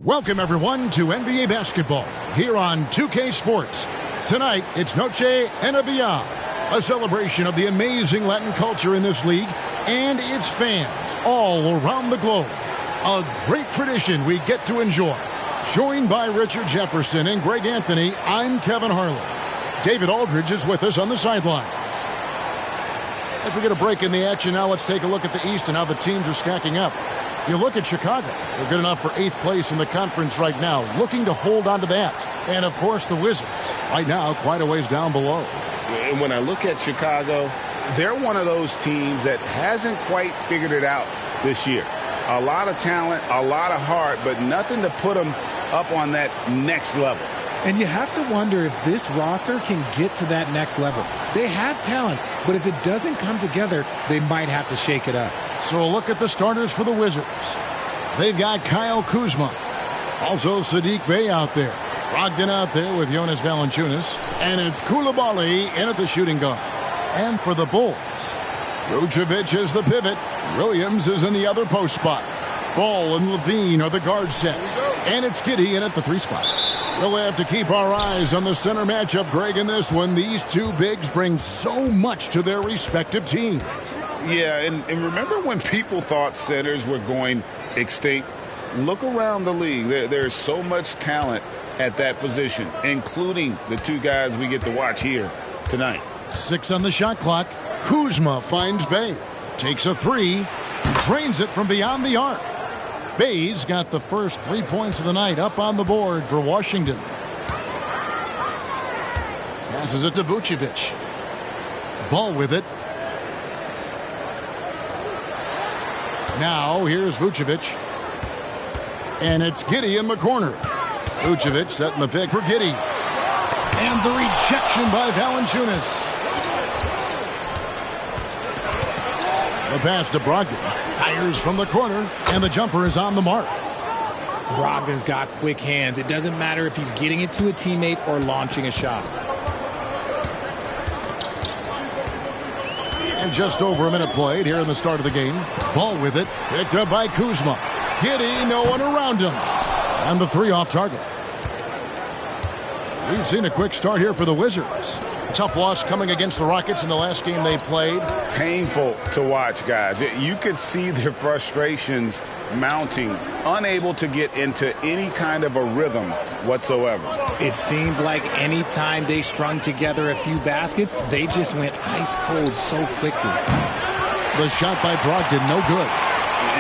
Welcome, everyone, to NBA basketball here on 2K Sports. Tonight, it's Noche NBA, a celebration of the amazing Latin culture in this league and its fans all around the globe. A great tradition we get to enjoy. Joined by Richard Jefferson and Greg Anthony, I'm Kevin Harlan. David Aldridge is with us on the sidelines. As we get a break in the action now, let's take a look at the East and how the teams are stacking up. You look at Chicago. They're good enough for 8th place in the conference right now, looking to hold on to that. And, of course, the Wizards, right now, quite a ways down below. And when I look at Chicago, they're one of those teams that hasn't quite figured it out this year. A lot of talent, a lot of heart, but nothing to put them up on that next level. And you have to wonder if this roster can get to that next level. They have talent, but if it doesn't come together, they might have to shake it up. So a look at the starters for the Wizards. They've got Kyle Kuzma. Also Saddiq Bey out there. Brogdon out there with Jonas Valanciunas. And it's Coulibaly in at the shooting guard. And for the Bulls, Vucevic is the pivot. Williams is in the other post spot. Ball and Levine are the guard set. And it's Giddey in at the 3 spot. We'll have to keep our eyes on the center matchup, Greg, in this one. These two bigs bring so much to their respective teams. Yeah, and remember when people thought centers were going extinct? Look around the league. There's so much talent at that position, including the two guys we get to watch here tonight. 6 on the shot clock. Kuzma finds Bey. Takes a 3. Drains it from beyond the arc. Bey's got the first 3 points of the night up on the board for Washington. Passes it to Vucevic. Ball with it. Now here's Vucevic. And it's Giddey in the corner. Vucevic setting the pick for Giddey. And the rejection by Valanciunas. The pass to Brogdon. Fires from the corner, and the jumper is on the mark. Brogdon's got quick hands. It doesn't matter if he's getting it to a teammate or launching a shot. And just over a minute played here in the start of the game. Ball with it. Picked up by Kuzma. Giddey, no one around him. And the 3 off target. We've seen a quick start here for the Wizards. Tough loss coming against the Rockets in the last game they played. Painful to watch, guys. You could see their frustrations mounting, unable to get into any kind of a rhythm whatsoever. It seemed like any time they strung together a few baskets, they just went ice cold so quickly. The shot by Brogdon, no good.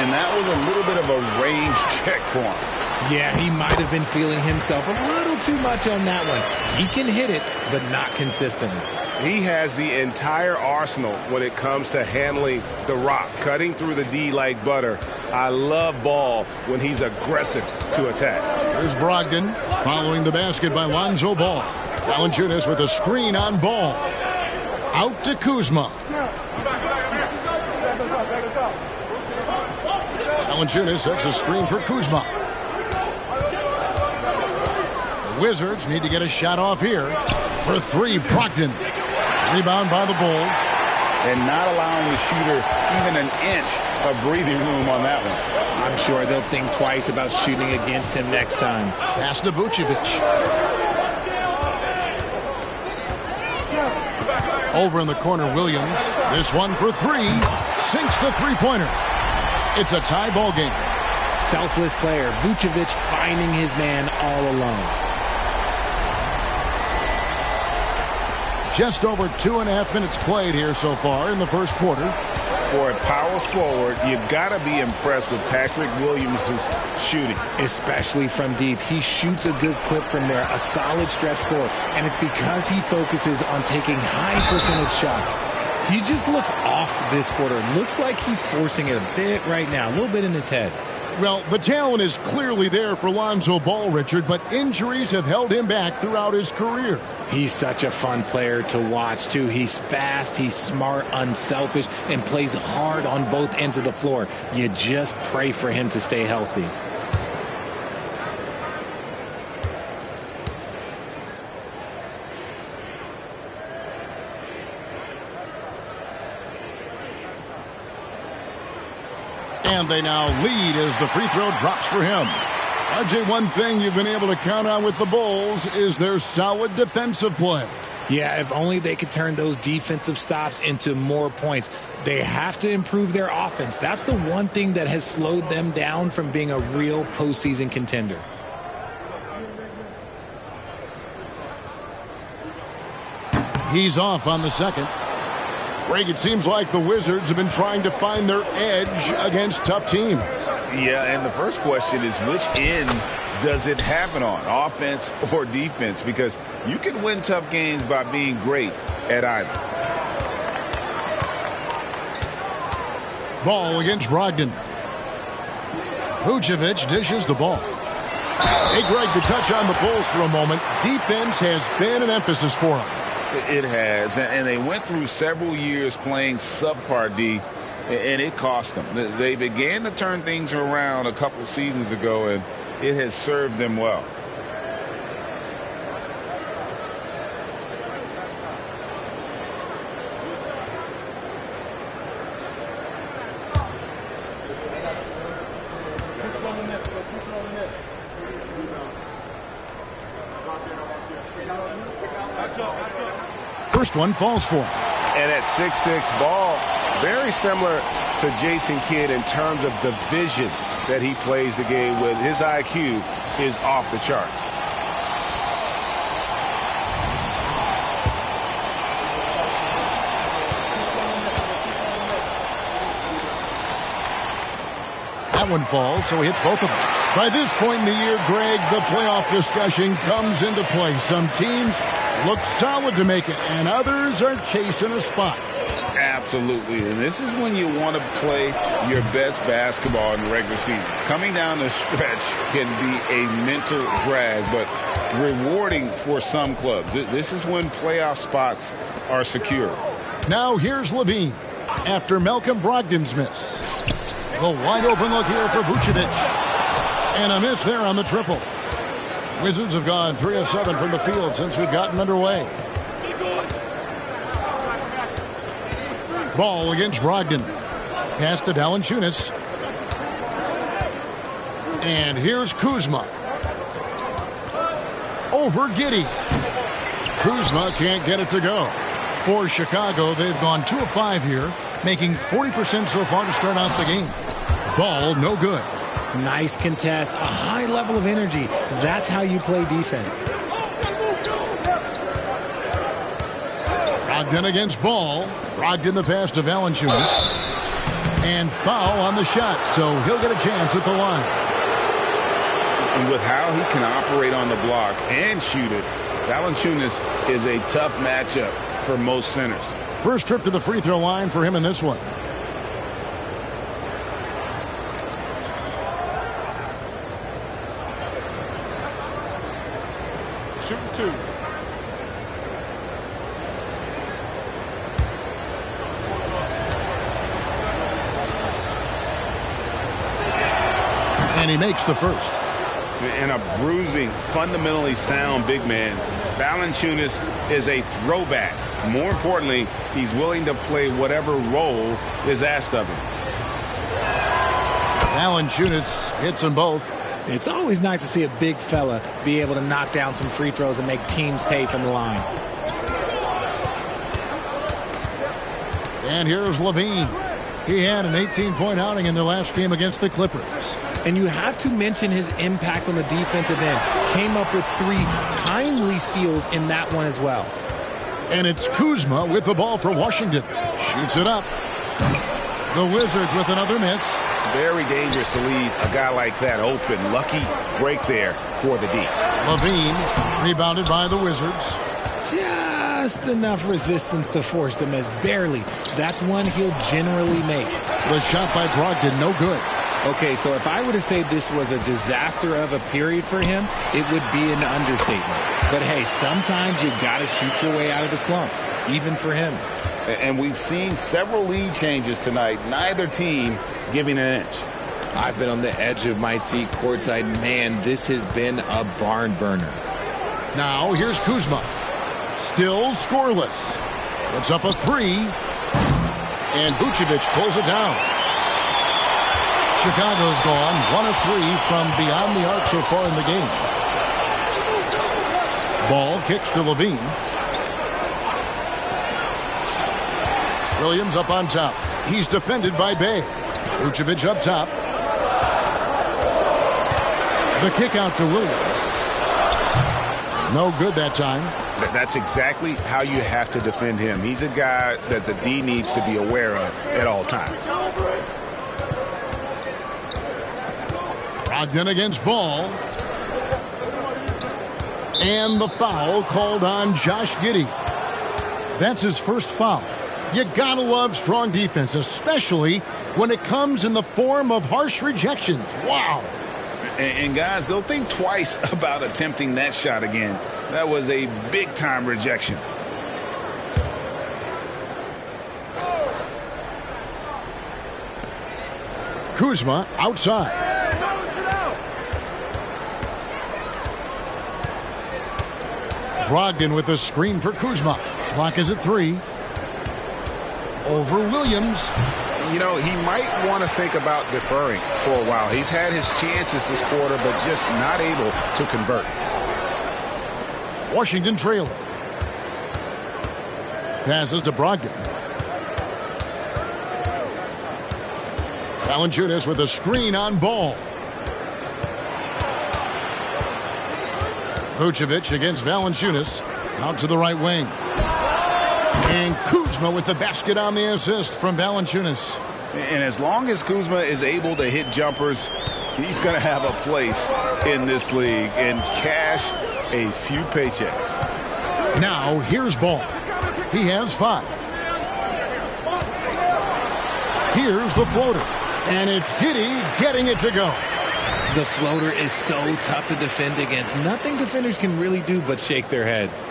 And that was a little bit of a range check for him. Yeah, he might have been feeling himself a little too much on that one. He can hit it, but not consistently. He has the entire arsenal when it comes to handling the rock, cutting through the D like butter. I love Ball when he's aggressive to attack. Here's Brogdon following the basket by Lonzo Ball. Valanciunas with a screen on Ball. Out to Kuzma. Valanciunas sets a screen for Kuzma. The Wizards need to get a shot off here. For 3, Brogdon. Rebound by the Bulls. And not allowing the shooter even an inch of breathing room on that one. I'm sure they'll think twice about shooting against him next time. Pass to Vucevic. Over in the corner, Williams. This one for 3. Sinks the 3-pointer. It's a tie ball game. Selfless player. Vucevic finding his man all alone. Just over 2.5 minutes played here so far in the first quarter. For a power forward, you got to be impressed with Patrick Williams' shooting. Especially from deep. He shoots a good clip from there, a solid stretch forward. And it's because he focuses on taking high percentage shots. He just looks off this quarter. Looks like he's forcing it a bit right now, a little bit in his head. Well, the talent is clearly there for Lonzo Ball, Richard, but injuries have held him back throughout his career. He's such a fun player to watch, too. He's fast, he's smart, unselfish, and plays hard on both ends of the floor. You just pray for him to stay healthy. And they now lead as the free throw drops for him. RJ, one thing you've been able to count on with the Bulls is their solid defensive play. Yeah, if only they could turn those defensive stops into more points. They have to improve their offense. That's the one thing that has slowed them down from being a real postseason contender. He's off on the second. Greg, it seems like the Wizards have been trying to find their edge against tough teams. Yeah, and the first question is, which end does it happen on, offense or defense? Because you can win tough games by being great at either. Ball against Brogdon. Vucevic dishes the ball. Hey, Greg, to touch on the Bulls for a moment, defense has been an emphasis for them. It has, and they went through several years playing subpar D, and it cost them. They began to turn things around a couple seasons ago, and it has served them well. First one falls for him. And at 6'6", Ball, very similar to Jason Kidd in terms of the vision that he plays the game with. His IQ is off the charts. That one falls, so he hits both of them. By this point in the year, Greg, the playoff discussion comes into play. Some teams look solid to make it, and others are chasing a spot. Absolutely, and this is when you want to play your best basketball in the regular season. Coming down the stretch can be a mental drag, but rewarding for some clubs. This is when playoff spots are secure. Now here's Levine after Malcolm Brogdon's miss. The wide open look here for Vucevic. And a miss there on the triple. Wizards have gone 3 of 7 from the field since we've gotten underway. Ball against Brogdon. Pass to Valanciunas. And here's Kuzma. Over Giddey. Kuzma can't get it to go. For Chicago, they've gone 2 of 5 here, making 40% so far to start out the game. Ball, no good. Nice contest, a high level of energy. That's how you play defense. Brogdon against Ball. Brogdon the pass to Valanciunas. And foul on the shot, so he'll get a chance at the line. And with how he can operate on the block and shoot it, Valanciunas is a tough matchup for most centers. First trip to the free throw line for him in this one. Shooting 2. And he makes the first. And a bruising, fundamentally sound big man. Valanciunas is a throwback. More importantly, he's willing to play whatever role is asked of him. Valanciunas hits them both. It's always nice to see a big fella be able to knock down some free throws and make teams pay from the line. And here's Levine. He had an 18-point outing in their last game against the Clippers. And you have to mention his impact on the defensive end. Came up with 3 timely steals in that one as well. And it's Kuzma with the ball for Washington. Shoots it up. The Wizards with another miss. Very dangerous to leave a guy like that open. Lucky break there for the D. Levine rebounded by the Wizards. Just enough resistance to force the miss. Barely. That's one he'll generally make. The shot by Brogdon, no good. Okay, so if I were to say this was a disaster of a period for him, it would be an understatement. But hey, sometimes you got to shoot your way out of the slump, even for him. And we've seen several lead changes tonight. Neither team giving an inch. I've been on the edge of my seat courtside. Man, this has been a barn burner. Now here's Kuzma. Still scoreless. Puts up a 3. And Vucevic pulls it down. Chicago's gone 1 of 3 from beyond the arc so far in the game. Ball kicks to Levine. Williams up on top. He's defended by Bay. Vucevic up top. The kick out to Williams. No good that time. That's exactly how you have to defend him. He's a guy that the D needs to be aware of at all times. Brogdon against Ball. And the foul called on Josh Giddey. That's his first foul. You gotta love strong defense, especially when it comes in the form of harsh rejections. Wow. And guys, they'll think twice about attempting that shot again. That was a big-time rejection. Kuzma outside. Brogdon with a screen for Kuzma. Clock is at 3. Over Williams. You know, he might want to think about deferring for a while. He's had his chances this quarter, but just not able to convert. Washington trailing. Passes to Brogdon. Valanciunas with a screen on Ball. Vucevic against Valanciunas. Out to the right wing. And Kuzma with the basket on the assist from Valanciunas. And as long as Kuzma is able to hit jumpers, he's going to have a place in this league and cash a few paychecks. Now here's Ball. He has 5. Here's the floater. And it's Giddey getting it to go. The floater is so tough to defend against. Nothing defenders can really do but shake their heads.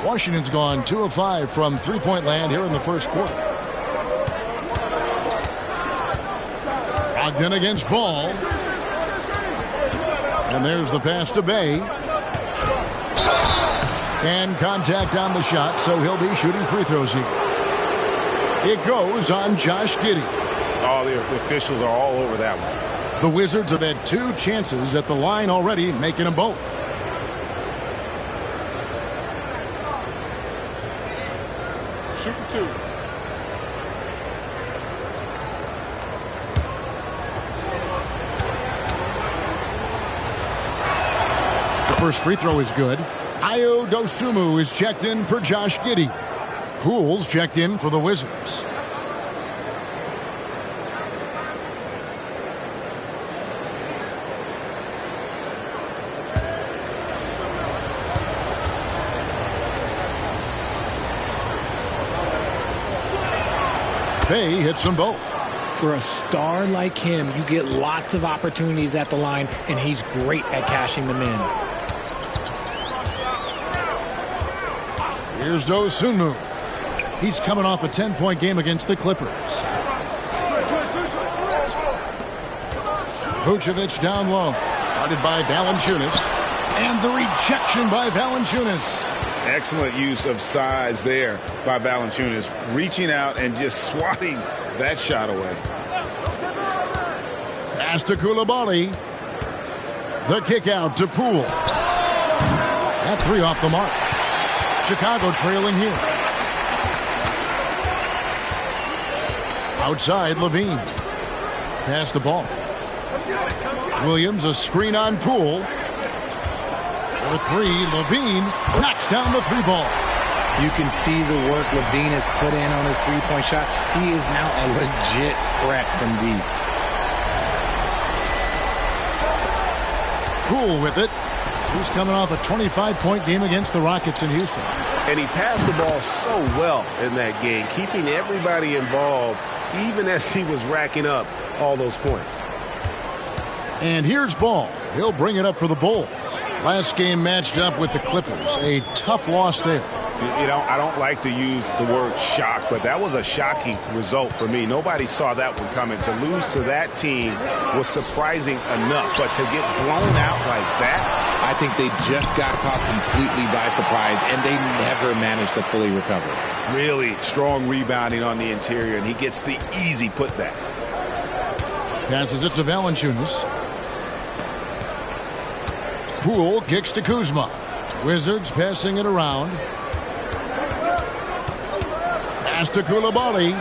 Washington's gone 2 of 5 from three-point land here in the first quarter. Brogdon against Ball. And there's the pass to Bay. And contact on the shot, so he'll be shooting free throws here. It goes on Josh Giddey. Oh, the officials are all over that one. The Wizards have had 2 chances at the line already, making them both. Shooting 2. The first free throw is good. Ayo Dosunmu is checked in for Josh Giddey. Poole's checked in for the Wizards. Bay hits them both. For a star like him, you get lots of opportunities at the line, and he's great at cashing them in. Here's Dosunmu. He's coming off a 10-point game against the Clippers. Vucevic down low. Guarded by Valanciunas. And the rejection by Valanciunas. Excellent use of size there by Valanciunas, reaching out and just swatting that shot away. Pass to Coulibaly. The kick out to Poole. That 3 off the mark. Chicago trailing here. Outside, Levine. Pass the ball. Williams, a screen on Poole. For 3, Levine knocks down the 3 ball. You can see the work Levine has put in on his three-point shot. He is now a legit threat from deep. Poole with it. He's coming off a 25-point game against the Rockets in Houston. And he passed the ball so well in that game, keeping everybody involved, even as he was racking up all those points. And here's Ball. He'll bring it up for the Bulls. Last game matched up with the Clippers. A tough loss there. You know, I don't like to use the word shock, but that was a shocking result for me. Nobody saw that one coming. To lose to that team was surprising enough, but to get blown out like that, I think they just got caught completely by surprise, and they never managed to fully recover. really strong rebounding on the interior, and he gets the easy putback. Passes it to Valanciunas. Poole kicks to Kuzma. Wizards passing it around. Pass to Coulibaly.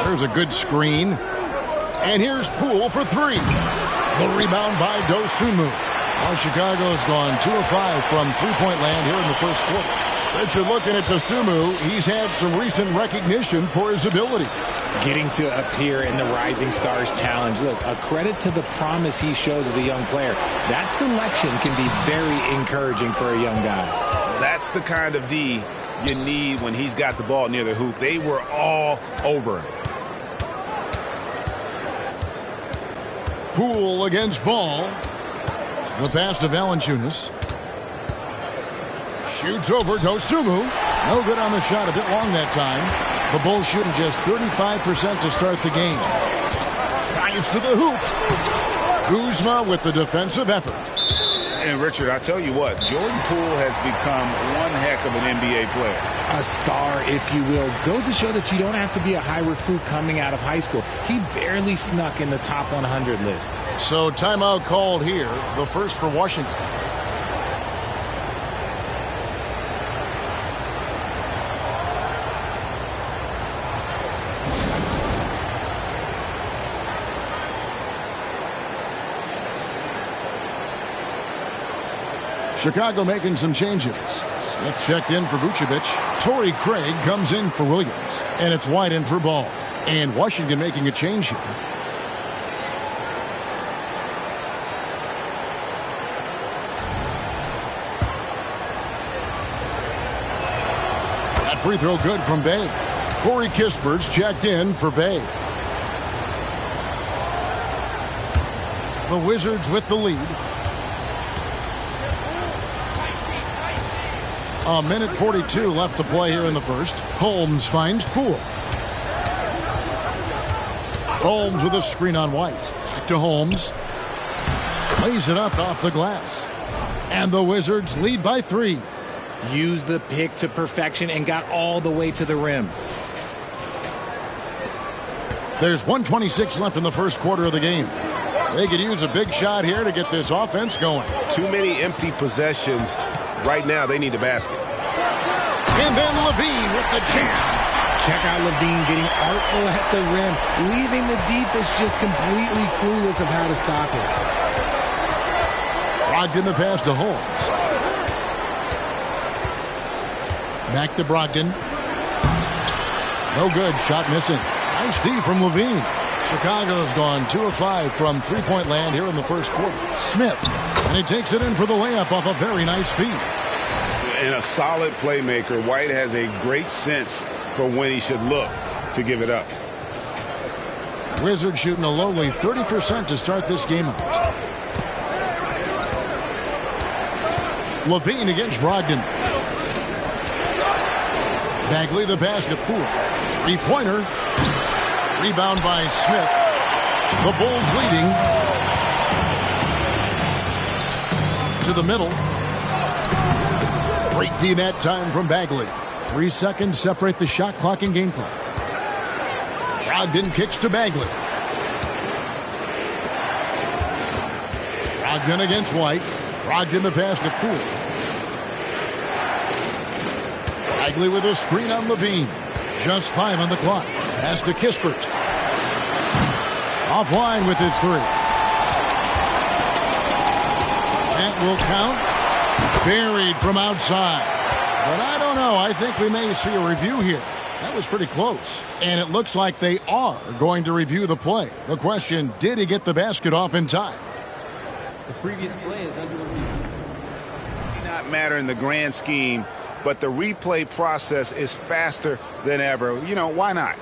There's a good screen. And here's Poole for three. The rebound by Dosunmu. Now Chicago's gone 2 of 5 from three-point land here in the first quarter. Richard, looking at Dosunmu, he's had some recent recognition for his ability. Getting to appear in the Rising Stars Challenge. Look, a credit to the promise he shows as a young player. That selection can be very encouraging for a young guy. That's the kind of D you need when he's got the ball near the hoop. They were all over him. Poole against Ball. The pass to Valanciunas. Shoots over Dosunmu. No good on the shot. A bit long that time. The Bulls shooting just 35% to start the game. Drives to the hoop. Kuzma with the defensive effort. And Richard, I tell you what, Jordan Poole has become one heck of an NBA player. A star, if you will. Goes to show that you don't have to be a high recruit coming out of high school. He barely snuck in the top 100 list. So timeout called here, the first for Washington. Chicago making some changes. Smith checked in for Vucevic. Torrey Craig comes in for Williams. And it's White in for Ball. And Washington making a change here. That free throw good from Bay. Corey Kispert's checked in for Bay. The Wizards with the lead. A minute 42 left to play here in the first. Holmes finds Poole. Holmes with a screen on White. Back to Holmes. Lays it up off the glass. And the Wizards lead by 3. Used the pick to perfection and got all the way to the rim. There's 1:26 left in the first quarter of the game. They could use a big shot here to get this offense going. Too many empty possessions. Right now, they need a basket. And then Levine with the jam. Check out Levine getting artful at the rim, leaving the defense just completely clueless of how to stop it. Brogdon the pass to Holmes. Back to Brogdon. No good. Shot missing. Nice D from Levine. Chicago's gone 2 of 5 from three-point land here in the first quarter. Smith. And he takes it in for the layup off a very nice feed. And a solid playmaker. White has a great sense for when he should look to give it up. Wizards shooting a lowly 30% to start this game out. Levine against Brogdon. Bagley the pass to Poole. Three-pointer. Rebound by Smith. The Bulls leading. To the middle. Great D that time from Bagley. 3 seconds separate the shot clock and game clock. Brogdon kicks to Bagley. Brogdon against White. Brogdon the pass to Poole. Bagley with a screen on Levine. Just 5 on the clock. Pass to Kispert. Offline with his 3. That will count. Buried from outside. But I don't know. I think we may see a review here. That was pretty close. And it looks like they are going to review the play. The question, did he get the basket off in time? The previous play is under review. It may not matter in the grand scheme, but the replay process is faster than ever. You know, why not?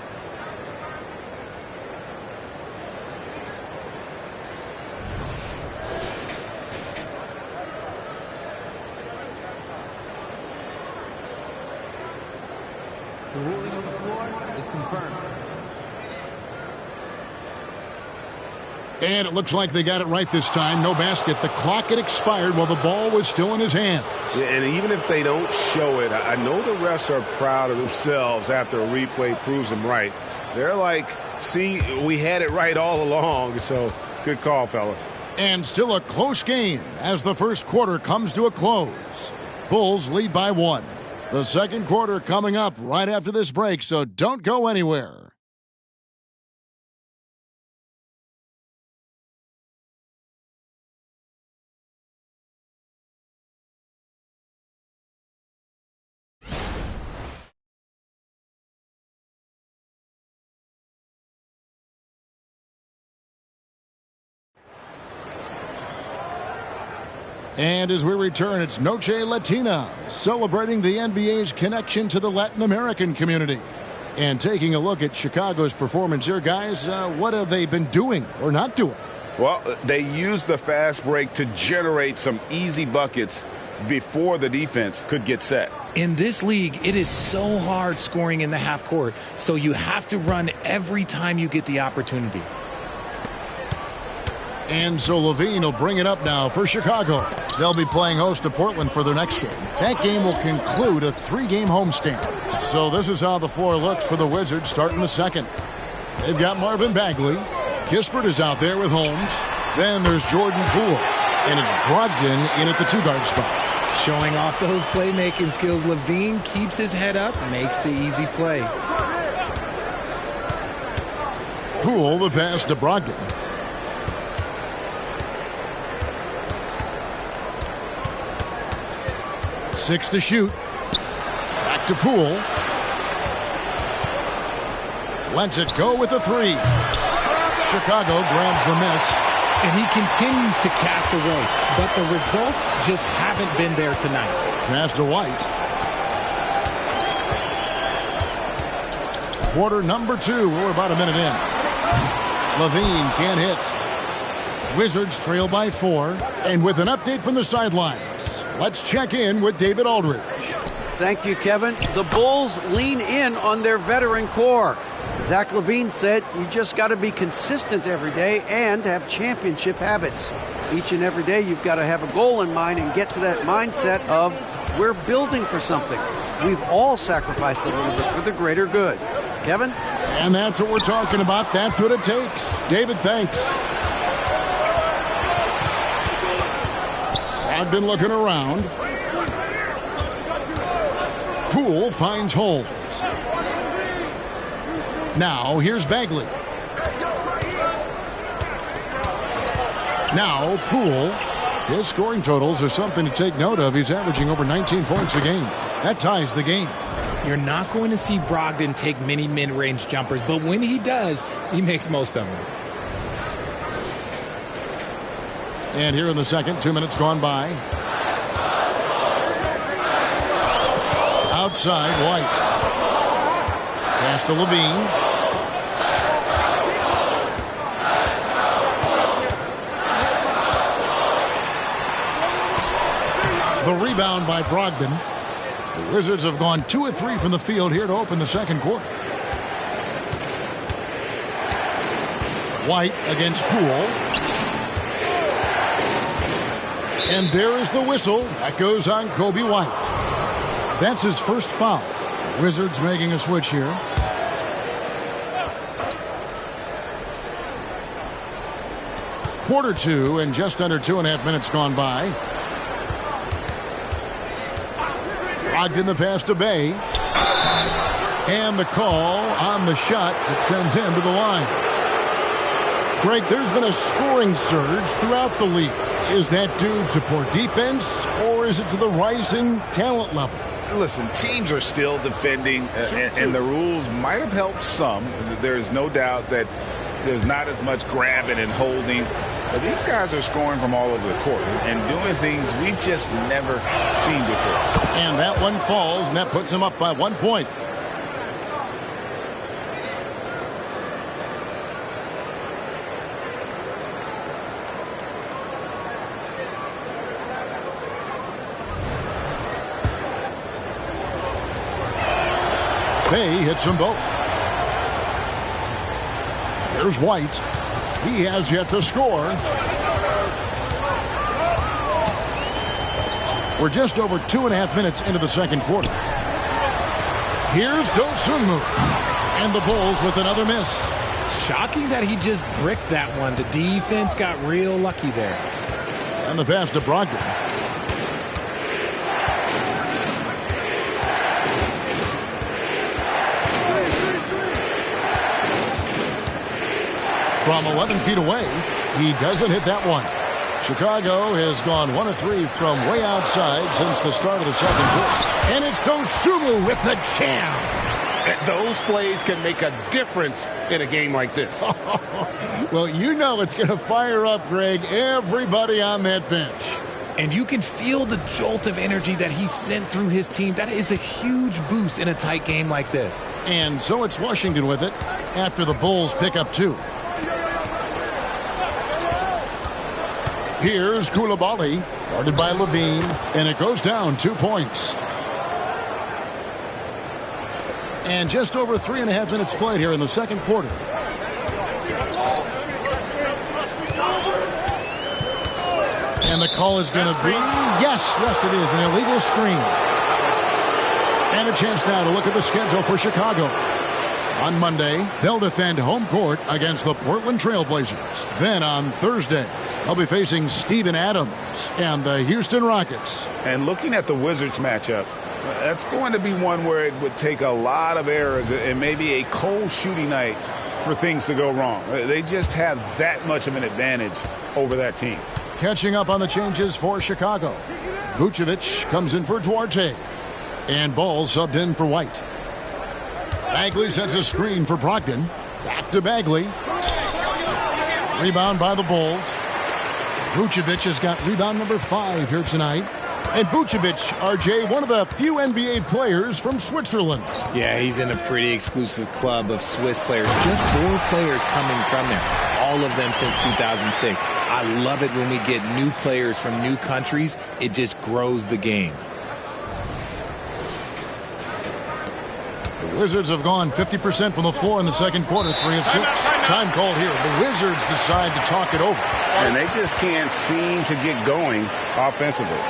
ruling on the floor is confirmed. And it looks like they got it right this time. No basket. The clock had expired while the ball was still in his hands. Yeah, and even if they don't show it, I know the refs are proud of themselves after a replay proves them right. They're like, see, we had it right all along. So good call, fellas. And still a close game as the first quarter comes to a close. Bulls lead by 1. The second quarter coming up right after this break, so don't go anywhere. And as we return, it's Noche Latina, celebrating the NBA's connection to the Latin American community. And taking a look at Chicago's performance here, guys, what have they been doing or not doing? Well, they used the fast break to generate some easy buckets before the defense could get set. In this league, it is so hard scoring in the half court, so you have to run every time you get the opportunity. And so LaVine will bring it up now for Chicago. They'll be playing host to Portland for their next game. That game will conclude a 3-game homestand. So this is how the floor looks for the Wizards starting the second. They've got Marvin Bagley. Kispert is out there with Holmes. Then there's Jordan Poole. And it's Brogdon in at the 2-guard spot. Showing off those playmaking skills, LaVine keeps his head up, makes the easy play. Poole the pass to Brogdon. 6 to shoot. Back to Poole. Lets it go with a 3. Chicago grabs the miss. And he continues to cast away, but the results just haven't been there tonight. Pass to White. Quarter number 2. We're about a minute in. LaVine can't hit. Wizards trail by 4. And with an update from the sidelines, let's check in with David Aldridge. Thank you, Kevin. The Bulls lean in on their veteran core. Zach LaVine said you just got to be consistent every day and have championship habits. Each and every day you've got to have a goal in mind and get to that mindset of we're building for something. We've all sacrificed a little bit for the greater good. Kevin? And that's what we're talking about. That's what it takes. David, thanks. I've been looking around. Poole finds Holmes. Now, here's Bagley. Now, Poole. His scoring totals are something to take note of. He's averaging over 19 points a game. That ties the game. You're not going to see Brogdon take many mid-range jumpers, but when he does, he makes most of them. And here in the second, 2 minutes gone by. Outside, White. Pass to LaVine. The rebound by Brogdon. The Wizards have gone 2 of 3 from the field here to open the second quarter. White against Poole. And there is the whistle. That goes on Kobe White. That's his first foul. The Wizards making a switch here. Quarter 2 and just under 2.5 minutes gone by. Brogdon the pass to Bay. And the call on the shot that sends him to the line. Greg, there's been a scoring surge throughout the league. Is that due to poor defense, or is it to the rising talent level? Listen, teams are still defending, and the rules might have helped some. There's no doubt that there's not as much grabbing and holding. But these guys are scoring from all over the court and doing things we've just never seen before. And that one falls, and that puts him up by 1 point. Bay hits them both. Here's White. He has yet to score. We're just over 2.5 minutes into the second quarter. Here's Dosunmu. And the Bulls with another miss. Shocking that he just bricked that one. The defense got real lucky there. And the pass to Brogdon. From 11 feet away, he doesn't hit that one. Chicago has gone 1 of 3 from way outside since the start of the second quarter. And it's Dosunmu with the jam. Those plays can make a difference in a game like this. Well, you know it's going to fire up, Greg, everybody on that bench. And you can feel the jolt of energy that he sent through his team. That is a huge boost in a tight game like this. And so it's Washington with it after the Bulls pick up 2. Here's Coulibaly, guarded by Levine, and it goes down 2 points. And just over 3.5 minutes played here in the second quarter. And the call is going to be, yes, it is, an illegal screen. And a chance now to look at the schedule for Chicago. On Monday, they'll defend home court against the Portland Trail Blazers. Then on Thursday, they'll be facing Steven Adams and the Houston Rockets. And looking at the Wizards matchup, that's going to be one where it would take a lot of errors and maybe a cold shooting night for things to go wrong. They just have that much of an advantage over that team. Catching up on the changes for Chicago. Vucevic comes in for Duarte. And Ball subbed in for White. Bagley sets a screen for Brogdon. Back to Bagley. Rebound by the Bulls. Vucevic has got rebound number 5 here tonight. And Vucevic, RJ, one of the few NBA players from Switzerland. Yeah, he's in a pretty exclusive club of Swiss players. Just 4 players coming from there. All of them since 2006. I love it when we get new players from new countries. It just grows the game. The Wizards have gone 50% from the floor in the second quarter, 3 of 6. Time called here. The Wizards decide to talk it over. And they just can't seem to get going offensively.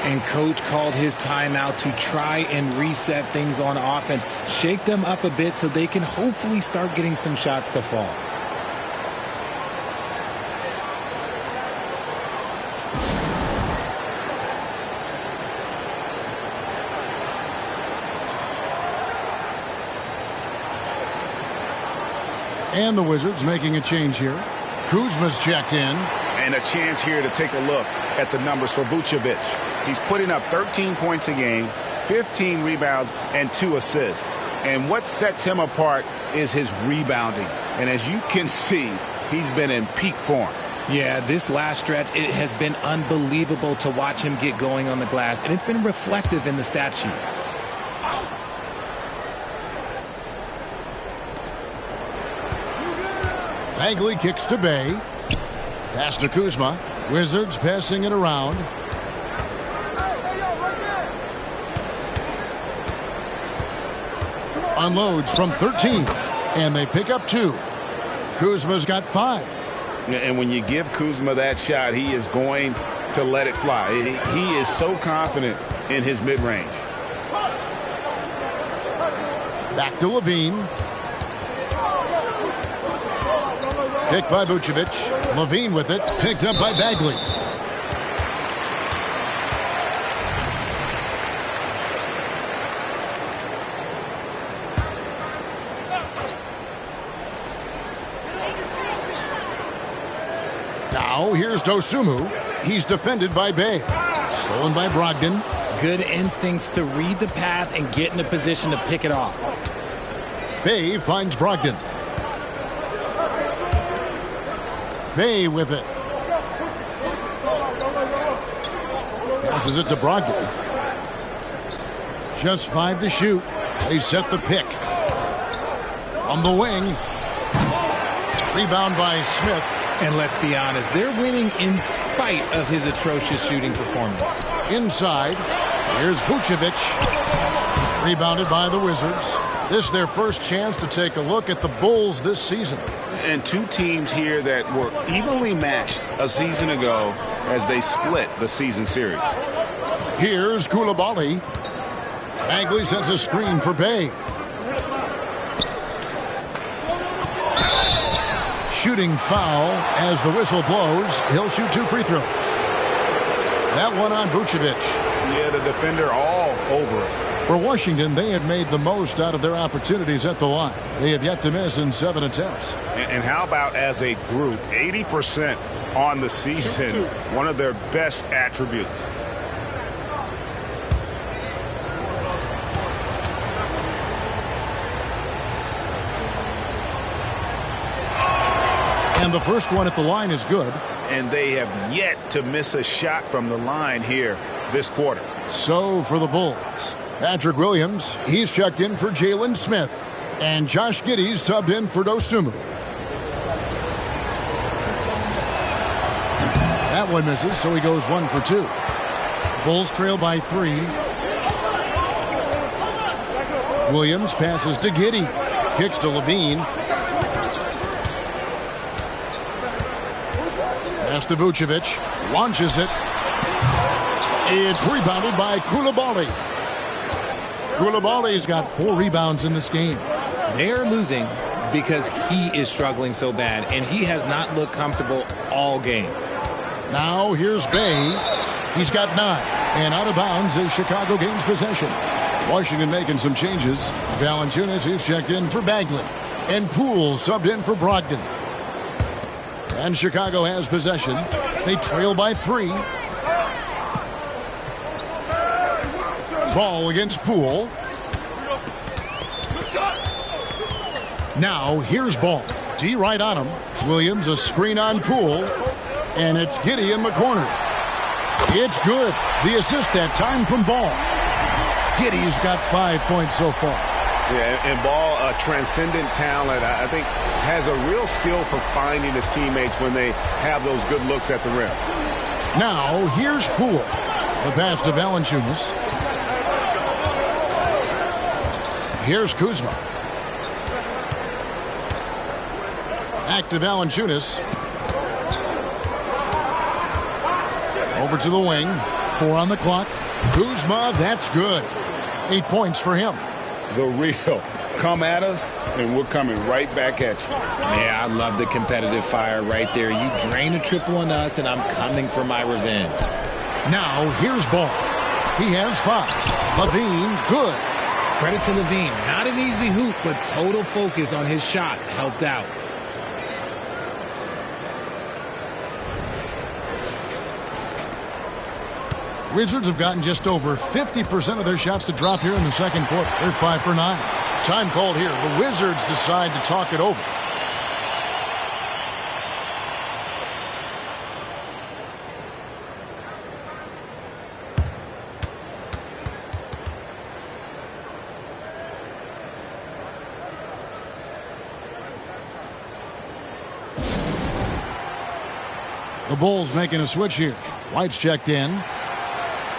And coach called his timeout to try and reset things on offense. Shake them up a bit so they can hopefully start getting some shots to fall. And the Wizards making a change here. Kuzma's checked in. And a chance here to take a look at the numbers for Vucevic. He's putting up 13 points a game, 15 rebounds, and 2 assists. And what sets him apart is his rebounding. And as you can see, he's been in peak form. Yeah, this last stretch, it has been unbelievable to watch him get going on the glass. And it's been reflective in the stat sheet. Bagley kicks to Bay. Pass to Kuzma. Wizards passing it around. Unloads from 13. And they pick up 2. Kuzma's got 5. And when you give Kuzma that shot, he is going to let it fly. He is so confident in his mid-range. Back to Levine. Picked by Vucevic. Levine with it. Picked up by Bagley. Now here's Dosunmu. He's defended by Bay. Stolen by Brogdon. Good instincts to read the path and get in a position to pick it off. Bay finds Brogdon. Bay with it. Passes it to Brogdon. Just 5 to shoot. They set the pick. From the wing. Rebound by Smith. And let's be honest, they're winning in spite of his atrocious shooting performance. Inside. Here's Vucevic. Rebounded by the Wizards. This is their first chance to take a look at the Bulls this season. And two teams here that were evenly matched a season ago as they split the season series. Here's Coulibaly. Bagley sends a screen for Bay. Shooting foul as the whistle blows. He'll shoot 2 free throws. That one on Vucevic. Yeah, the defender all over it. For Washington, they had made the most out of their opportunities at the line. They have yet to miss in 7 attempts. And how about as a group, 80% on the season, one of their best attributes. And the first one at the line is good. And they have yet to miss a shot from the line here this quarter. So for the Bulls, Patrick Williams, he's checked in for Jalen Smith. And Josh Giddey's subbed in for Dosunmu. That one misses, so he goes 1 for 2. Bulls trail by 3. Williams passes to Giddey. Kicks to Levine. Pass to Vucevic. Launches it. It's rebounded by Coulibaly. Coulibaly's got 4 rebounds in this game. They're losing because he is struggling so bad, and he has not looked comfortable all game. Now here's Bay. He's got 9. And out of bounds as Chicago gains possession. Washington making some changes. Valanciunas, he's checked in for Bagley. And Poole subbed in for Brogdon. And Chicago has possession. They trail by 3. Ball against Poole. Now here's Ball. D right on him. Williams a screen on Poole. And it's Giddey in the corner. It's good. The assist that time from Ball. Giddey's got 5 points so far. Yeah, and Ball, a transcendent talent, I think has a real skill for finding his teammates when they have those good looks at the rim. Now here's Poole. The pass to Valanciunas. Here's Kuzma. Back to Valanciunas. Over to the wing. 4 on the clock. Kuzma, that's good. 8 points for him. The real come at us, and we're coming right back at you. Yeah, I love the competitive fire right there. You drain a triple on us, and I'm coming for my revenge. Now here's Ball. He has 5. Levine, good. Credit to Levine. Not an easy hoop, but total focus on his shot helped out. Wizards have gotten just over 50% of their shots to drop here in the second quarter. They're 5 for 9. Time called here. The Wizards decide to talk it over. The Bulls making a switch here. White's checked in.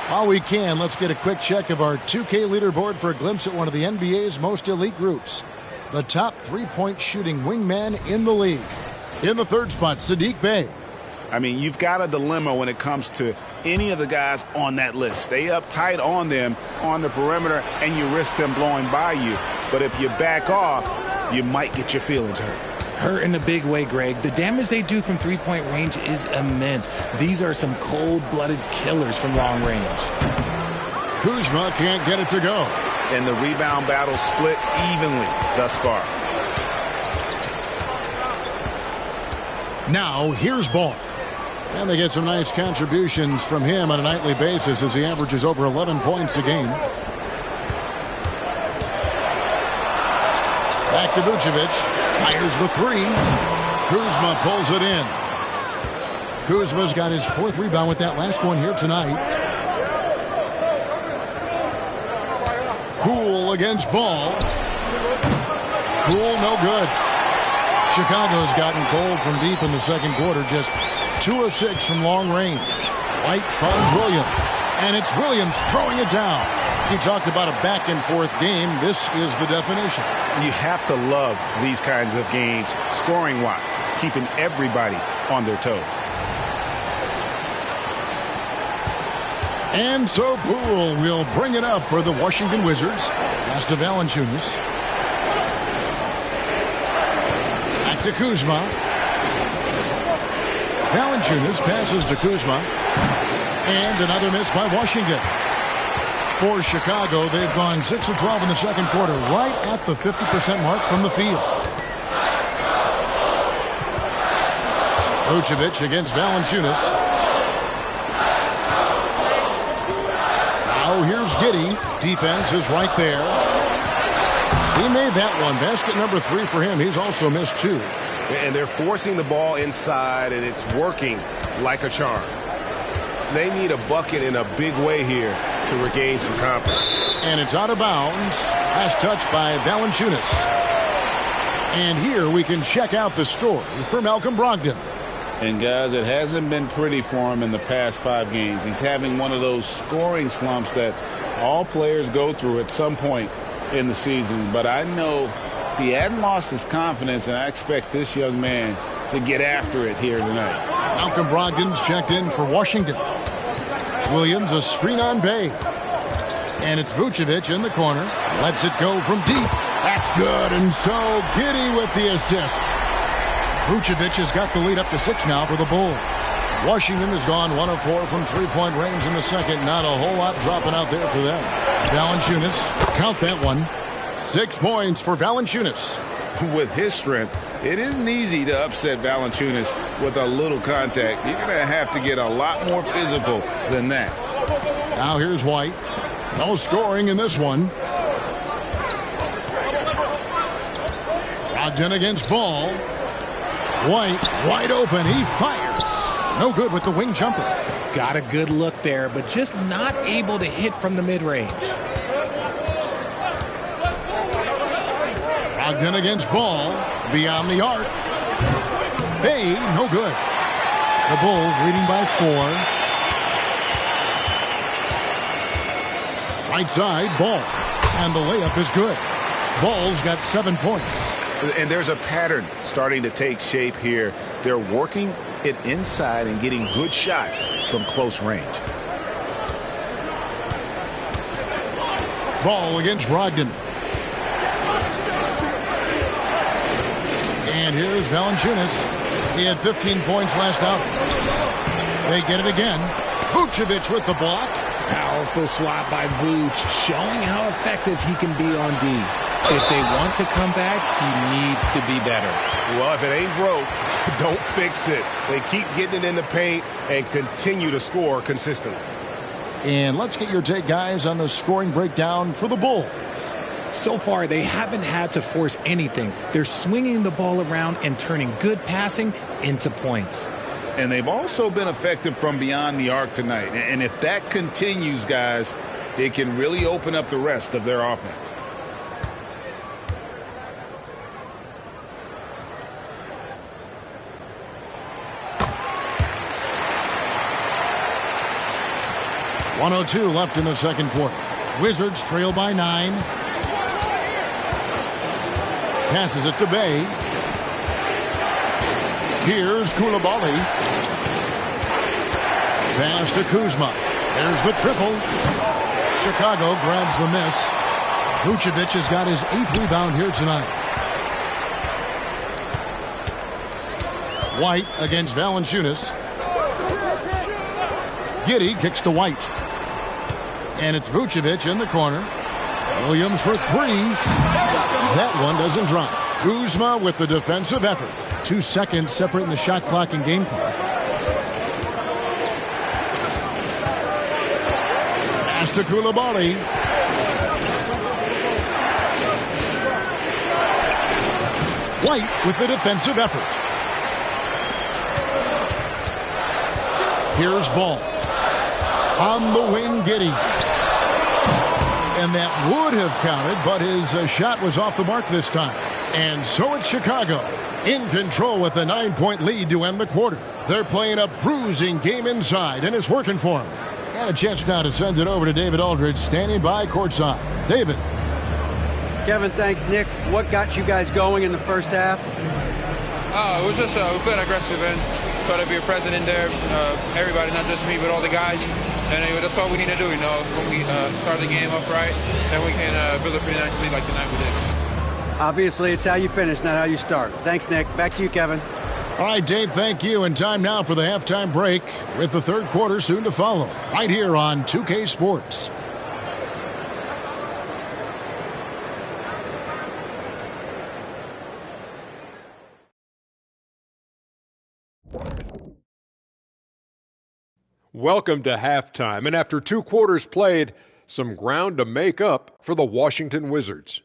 While we can, let's get a quick check of our 2K leaderboard for a glimpse at one of the NBA's most elite groups. The top three-point shooting wingman in the league. In the third spot, Saddiq Bey. I mean, you've got a dilemma when it comes to any of the guys on that list. Stay up tight on them on the perimeter, and you risk them blowing by you. But if you back off, you might get your feelings hurt. Hurt in a big way, Greg. The damage they do from three-point range is immense. These are some cold-blooded killers from long range. Kuzma can't get it to go. And the rebound battle split evenly thus far. Now, here's Ball. And they get some nice contributions from him on a nightly basis as he averages over 11 points a game. Back to Vucevic. Fires the 3. Kuzma pulls it in. Kuzma's got his 4th rebound with that last one here tonight. Poole against Ball. Poole no good. Chicago's gotten cold from deep in the second quarter. Just 2 of 6 from long range. White finds Williams. And it's Williams throwing it down. You talked about a back-and-forth game. This is the definition. You have to love these kinds of games, scoring-wise, keeping everybody on their toes. And so Poole will bring it up for the Washington Wizards. Pass to Valanciunas. Back to Kuzma. Valanciunas passes to Kuzma. And another miss by Washington. For Chicago, they've gone 6 of 12 in the second quarter, right at the 50% mark from the field. Vucevic against Valanciunas. Now here's Giddey. Defense is right there. He made that one. Basket number 3 for him. He's also missed 2. And they're forcing the ball inside, and it's working like a charm. They need a bucket in a big way here to regain some confidence. And it's out of bounds. Last touch by Valanciunas. And here we can check out the story for Malcolm Brogdon. And guys, it hasn't been pretty for him in the past 5 games. He's having one of those scoring slumps that all players go through at some point in the season. But I know he hadn't lost his confidence, and I expect this young man to get after it here tonight. Malcolm Brogdon's checked in for Washington. Williams a screen on Bay. And it's Vucevic in the corner. Lets it go from deep. That's good. And so Giddey with the assist. Vucevic has got the lead up to 6 now for the Bulls. Washington has gone 1 of 4 from three-point range in the second. Not a whole lot dropping out there for them. Valanciunas, count that one. 6 points for Valanciunas. With his strength, it isn't easy to upset Valanciunas with a little contact. You're going to have to get a lot more physical than that. Now here's White. No scoring in this one. Brogdon against Ball. White wide open. He fires. No good with the wing jumper. Got a good look there, but just not able to hit from the mid-range. Brogdon against Ball. Beyond the arc. Bay, no good. The Bulls leading by 4. Right side, Ball. And the layup is good. Ball's got 7 points. And there's a pattern starting to take shape here. They're working it inside and getting good shots from close range. Ball against Brogdon. And here's Valanciunas. He had 15 points last out. They get it again. Vucevic with the block. Powerful swat by Vuce, showing how effective he can be on D. If they want to come back, he needs to be better. Well, if it ain't broke, don't fix it. They keep getting it in the paint and continue to score consistently. And let's get your take, guys, on the scoring breakdown for the Bulls. So far, they haven't had to force anything. They're swinging the ball around and turning good passing into points. And they've also been effective from beyond the arc tonight. And if that continues, guys, it can really open up the rest of their offense. .102 left in the second quarter. Wizards trail by 9. Passes it to Bay. Here's Coulibaly. Pass to Kuzma. There's the triple. Chicago grabs the miss. Vucevic has got his 8th rebound here tonight. White against Valanciunas. Giddey kicks to White. And it's Vucevic in the corner. Williams for 3. That one doesn't drop. Kuzma with the defensive effort. 2 seconds separating the shot clock and game clock. Pass to Coulibaly. White with the defensive effort. Here's Ball. On the wing, Giddey. And that would have counted, but his shot was off the mark this time. And so it's Chicago in control with a 9-point lead to end the quarter. They're playing a bruising game inside, and it's working for them. And a chance now to send it over to David Aldridge, standing by courtside. David. Kevin, thanks, Nick. What got you guys going in the first half? It was just we played aggressive and try to be a present in there. Everybody, not just me, but all the guys. And that's all we need to do, when we start the game up right, then we can build a pretty nice lead like tonight we did. Obviously, it's how you finish, not how you start. Thanks, Nick. Back to you, Kevin. All right, Dave, thank you. And time now for the halftime break with the third quarter soon to follow. Right here on 2K Sports. Welcome to halftime. And after 2 quarters played, some ground to make up for the Washington Wizards.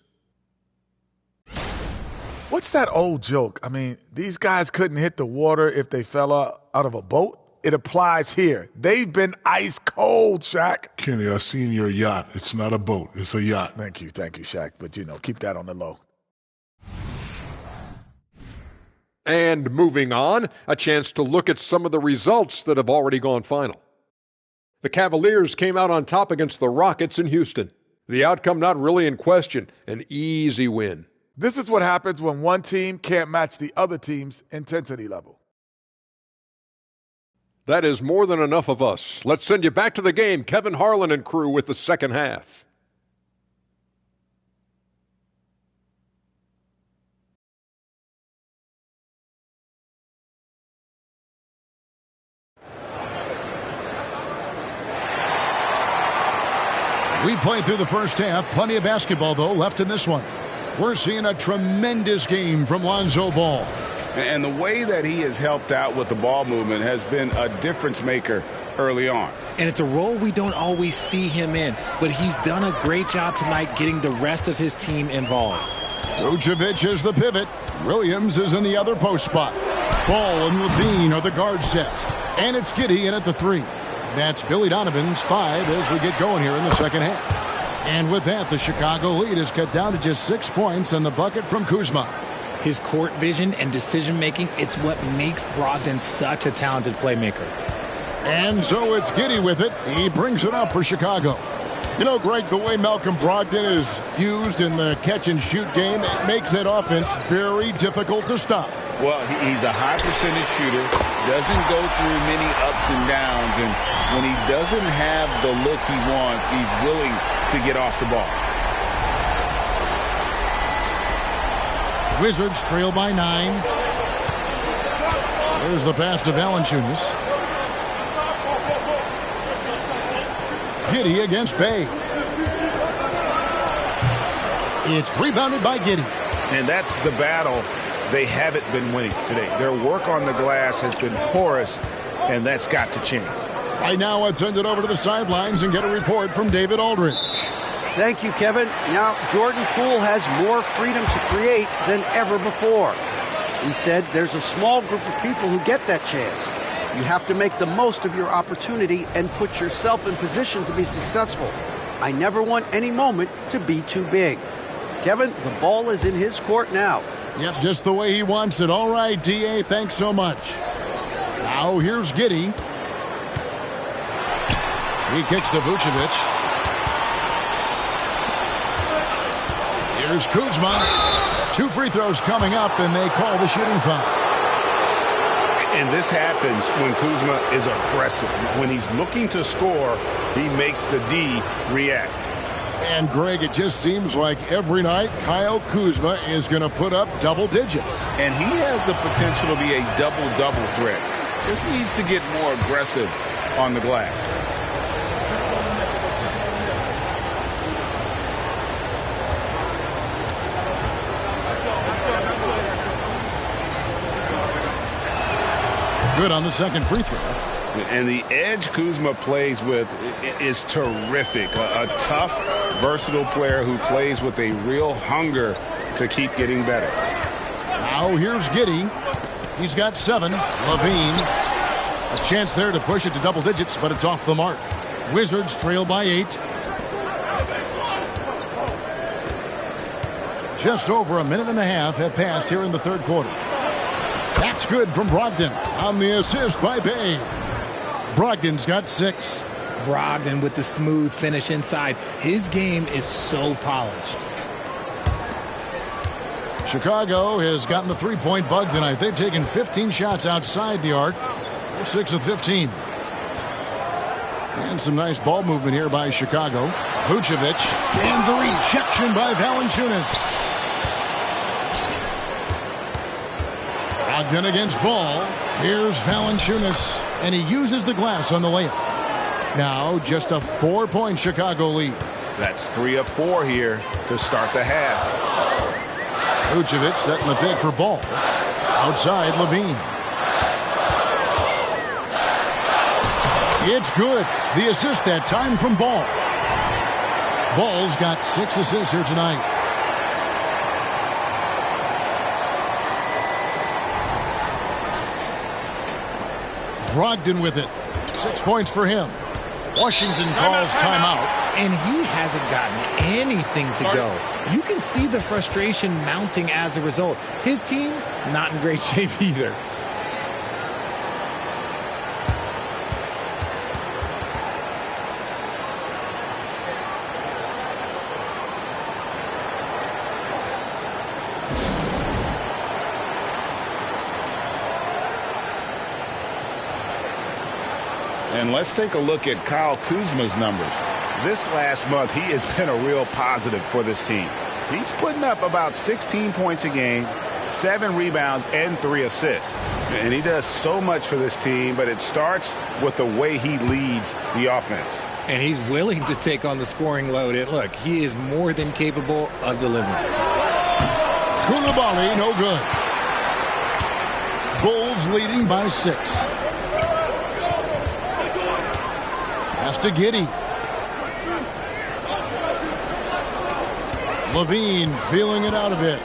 What's that old joke? I mean, these guys couldn't hit the water if they fell out of a boat. It applies here. They've been ice cold, Shaq. Kenny, I've seen your yacht. It's not a boat. It's a yacht. Thank you, Shaq. But, keep that on the low. And moving on, a chance to look at some of the results that have already gone final. The Cavaliers came out on top against the Rockets in Houston. The outcome not really in question, an easy win. This is what happens when one team can't match the other team's intensity level. That is more than enough of us. Let's send you back to the game. Kevin Harlan and crew with the second half. We played through the first half. Plenty of basketball, though, left in this one. We're seeing a tremendous game from Lonzo Ball. And the way that he has helped out with the ball movement has been a difference maker early on. And it's a role we don't always see him in, but he's done a great job tonight getting the rest of his team involved. Vucevic is the pivot. Williams is in the other post spot. Ball and Levine are the guard set. And it's Giddey in at the 3. That's Billy Donovan's 5 as we get going here in the second half. And with that, the Chicago lead is cut down to just 6 points and the bucket from Kuzma. His court vision and decision-making, it's what makes Brogdon such a talented playmaker. And so it's Giddey with it. He brings it up for Chicago. Greg, the way Malcolm Brogdon is used in the catch-and-shoot game, it makes that offense very difficult to stop. Well, he's a high percentage shooter, doesn't go through many ups and downs, and when he doesn't have the look he wants, he's willing to get off the ball. Wizards trail by 9. There's the pass to Valanciunas. Giddey against Bay. It's rebounded by Giddey. And that's the battle they haven't been winning today. Their work on the glass has been porous, and that's got to change. Right now, let's send it over to the sidelines and get a report from David Aldridge. Thank you, Kevin. Now, Jordan Poole has more freedom to create than ever before. He said there's a small group of people who get that chance. You have to make the most of your opportunity and put yourself in position to be successful. I never want any moment to be too big. Kevin, the ball is in his court now. Yep, just the way he wants it. All right, D.A., thanks so much. Now here's Giddey. He kicks to Vucevic. Here's Kuzma. 2 free throws coming up, and they call the shooting foul. And this happens when Kuzma is aggressive. When he's looking to score, he makes the D react. And, Greg, it just seems like every night Kyle Kuzma is going to put up double digits. And he has the potential to be a double-double threat. Just needs to get more aggressive on the glass. Good on the second free throw. And the edge Kuzma plays with is terrific. A tough, versatile player who plays with a real hunger to keep getting better. Now here's Giddey. He's got 7. Levine. A chance there to push it to double digits, but it's off the mark. Wizards trail by 8. Just over a minute and a half have passed here in the third quarter. That's good from Brogdon on the assist by Bay. Brogdon's got 6. Brogdon with the smooth finish inside. His game is so polished. Chicago has gotten the three-point bug tonight. They've taken 15 shots outside the arc. They're 6 of 15. And some nice ball movement here by Chicago. Vucevic, and the rejection by Valanciunas. Brogdon against Ball. Here's Valanciunas, and he uses the glass on the layup. Now just a 4-point Chicago lead. That's 3 of 4 here to start the half. Vucevic setting the pick for Ball. Outside, Levine. It's good. The assist that time from Ball. Ball's got 6 assists here tonight. Brogdon with it. 6 points for him. Washington calls timeout. And he hasn't gotten anything to go. You can see the frustration mounting as a result. His team, not in great shape either. And let's take a look at Kyle Kuzma's numbers. This last month, he has been a real positive for this team. He's putting up about 16 points a game, 7 rebounds, and 3 assists. And he does so much for this team, but it starts with the way he leads the offense. And he's willing to take on the scoring load. And look, he is more than capable of delivering. Koulibaly, no good. Bulls leading by 6. Pass to Giddey. Levine feeling it out a bit.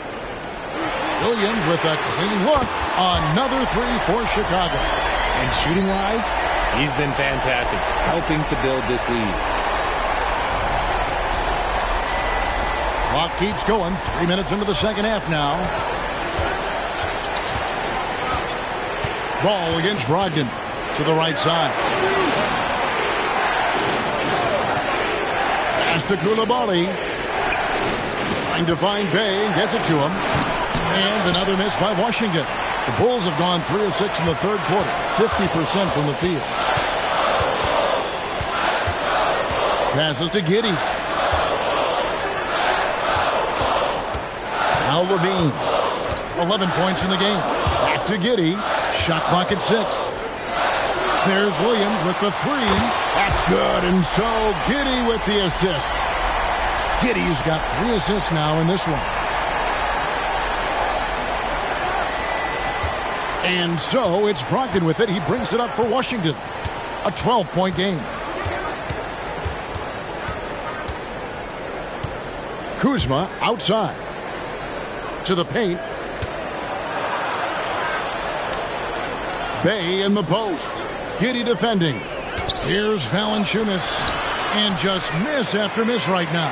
Williams with a clean look. Another 3 for Chicago. And shooting-wise, he's been fantastic, helping to build this lead. Clock keeps going. 3 minutes into the second half now. Ball against Brogdon to the right side. Pass to Koulibaly. Trying to find Bey and gets it to him. And another miss by Washington. The Bulls have gone 3 of 6 in the third quarter. 50% from the field. Passes to Giddey. Now Levine. 11 points in the game. Back to Giddey. Shot clock at 6. There's Williams with the 3. That's good. And so Giddey with the assist. Giddey's got 3 assists now in this one. And so it's Brogdon with it. He brings it up for Washington. A 12-point game. Kuzma outside. To the paint. Bey in the post. Giddey defending. Here's Valanciunas. And just miss after miss right now.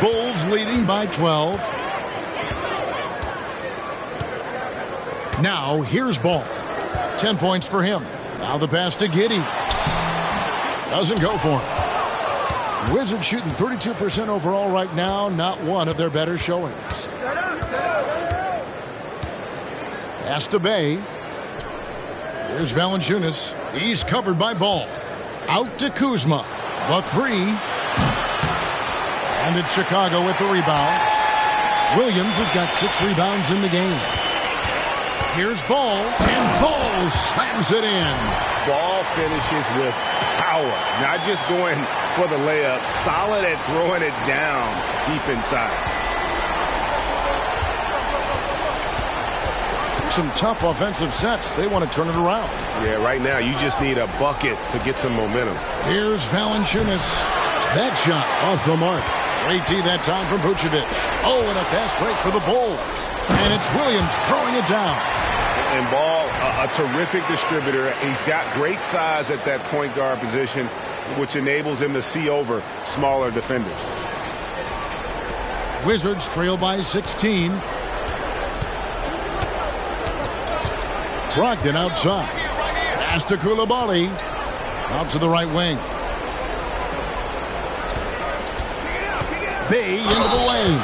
Bulls leading by 12. Now here's Ball. 10 points for him. Now the pass to Giddey. Doesn't go for him. Wizards shooting 32% overall right now. Not one of their better showings. Pass to Bey. Here's Valanciunas. He's covered by Ball. Out to Kuzma. The 3. And it's Chicago with the rebound. Williams has got 6 rebounds in the game. Here's Ball. And Ball slams it in. Ball finishes with power. Not just going for the layup. Solid at throwing it down deep inside. Some tough offensive sets. They want to turn it around. Yeah, right now you just need a bucket to get some momentum. Here's Valanciunas. That shot off the mark. Great D that time from Vucevic. Oh, and a fast break for the Bulls. And it's Williams throwing it down. And Ball, a terrific distributor. He's got great size at that point guard position, which enables him to see over smaller defenders. Wizards trail by 16. Brogdon outside. Pass to Koulibaly. Out to the right wing. Bay into the lane.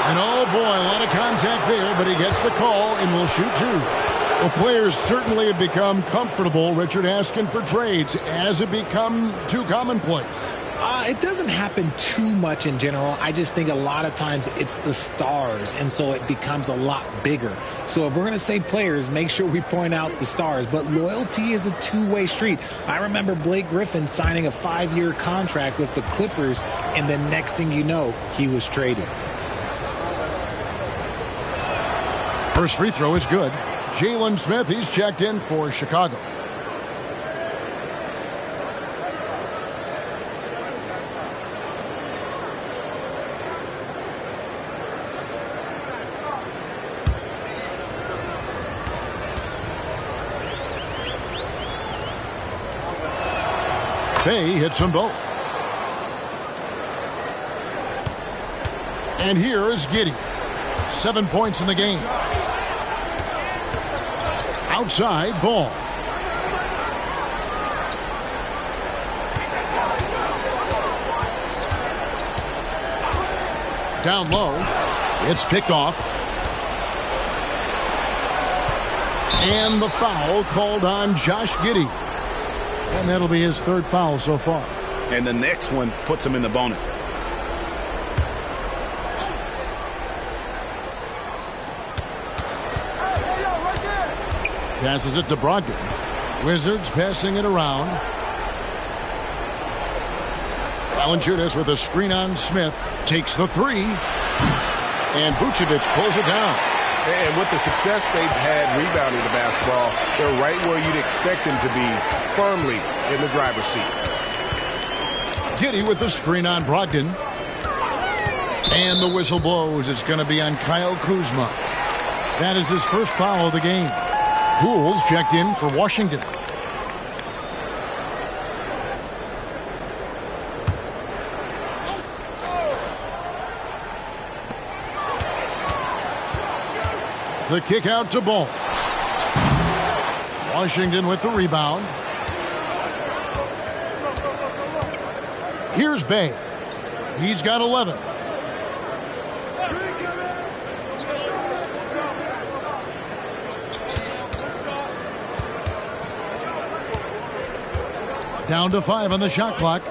And oh boy, a lot of contact there, but he gets the call and will shoot two. Well, players certainly have become comfortable, Richard, asking for trades. Has it become too commonplace? It doesn't happen too much in general. I just think a lot of times it's the stars, and so it becomes a lot bigger. So if we're going to say players, make sure we point out the stars. But loyalty is a two-way street. I remember Blake Griffin signing a 5-year contract with the Clippers, and the next thing you know, he was traded. First free throw is good. Jalen Smith, he's checked in for Chicago. Bay hits them both. And here is Giddey. 7 points in the game. Outside ball. Down low. It's picked off. And the foul called on Josh Giddey. And that'll be his third foul so far. And the next one puts him in the bonus. Passes it to Brogdon. Wizards passing it around. Valanciunas with a screen on Smith. Takes the three. And Vucevic pulls it down. And with the success they've had rebounding the basketball, they're right where you'd expect them to be, firmly in the driver's seat. Giddey with the screen on Brogdon. And the whistle blows. It's going to be on Kyle Kuzma. That is his first foul of the game. Pools checked in for Washington. The kick out to Ball. Washington with the rebound. Here's Bay. He's got 11. Down to 5 on the shot clock.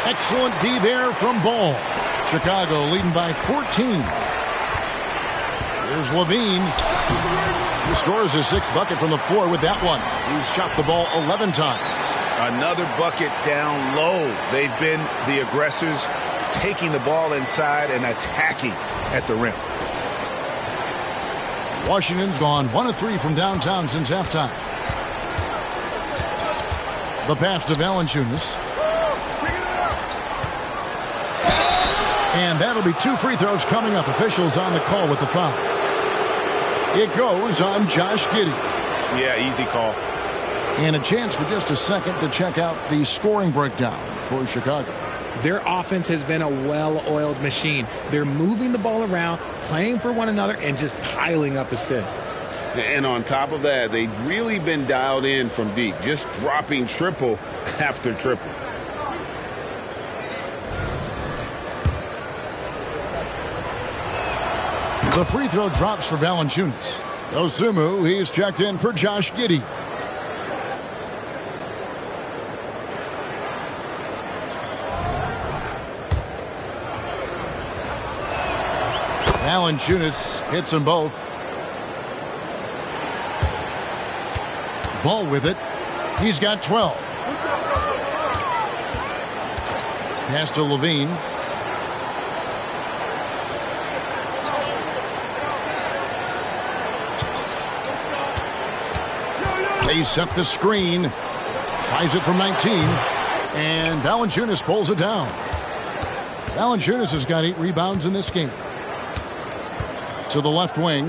Excellent D there from Ball. Chicago leading by 14. Here's Levine. He scores his 6th bucket from the floor with that one. He's shot the ball 11 times. Another bucket down low. They've been the aggressors, taking the ball inside and attacking at the rim. Washington's gone 1 of 3 from downtown since halftime. The pass to Valanciunas. And that'll be 2 free throws coming up. Officials on the call with the foul. It goes on Josh Giddey. Yeah, easy call. And a chance for just a second to check out the scoring breakdown for Chicago. Their offense has been a well-oiled machine. They're moving the ball around, playing for one another, and just piling up assists. And on top of that, they've really been dialed in from deep, just dropping triple after triple. The free throw drops for Valanciunas. Osumu, he's checked in for Josh Giddey. Valanciunas hits them both. Ball with it. He's got 12. Pass to Levine. They set the screen. Tries it from 19. And Valanciunas pulls it down. Valanciunas has got 8 rebounds in this game. To the left wing.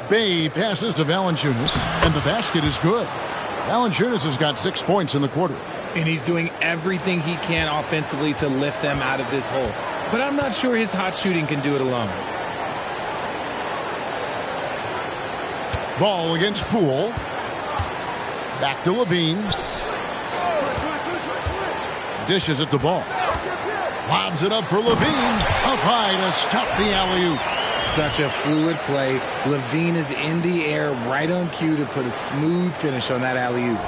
Bay passes to Valanciunas. And the basket is good. Valanciunas has got 6 points in the quarter. And he's doing everything he can offensively to lift them out of this hole. But I'm not sure his hot shooting can do it alone. Ball against Poole. Back to Levine. Dishes it to Ball. Lobs it up for Levine. Up high to stop the alley-oop. Such a fluid play. Levine is in the air right on cue to put a smooth finish on that alley-oop.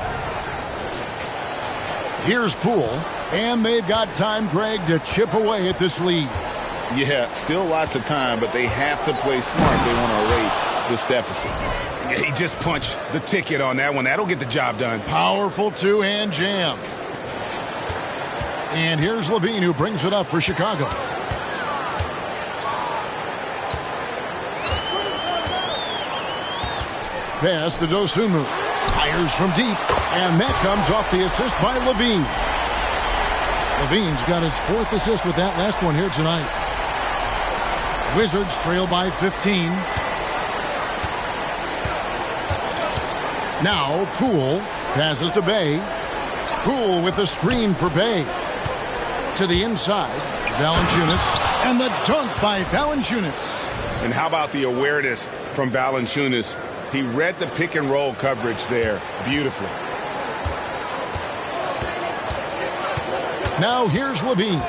Here's Poole, and they've got time, Greg, to chip away at this lead. Yeah, still lots of time, but they have to play smart. They want to erase this deficit. Yeah, he just punched the ticket on that one. That'll get the job done. Powerful two-hand jam. And here's Levine, who brings it up for Chicago. Pass to Dosunmu. Fires from deep, and that comes off the assist by Levine. Levine's got his 4th assist with that last one here tonight. Wizards trail by 15. Now Poole passes to Bey. Poole with the screen for Bey. To the inside, Valanciunas, and the dunk by Valanciunas. And how about the awareness from Valanciunas? He read the pick and roll coverage there beautifully. Now here's Levine.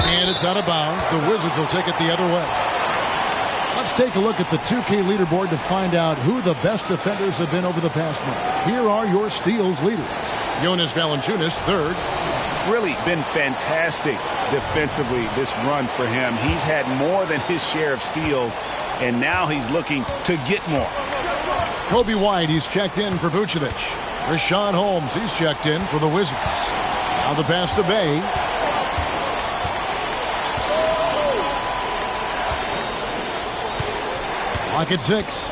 And it's out of bounds. The Wizards will take it the other way. Let's take a look at the 2K leaderboard to find out who the best defenders have been over the past month. Here are your steals leaders. Jonas Valanciunas, 3rd. Really been fantastic defensively this run for him. He's had more than his share of steals, and now he's looking to get more. Kobe White, he's checked in for Vucevic. Richaun Holmes, he's checked in for the Wizards. Now the pass to Bey. Clock at 6.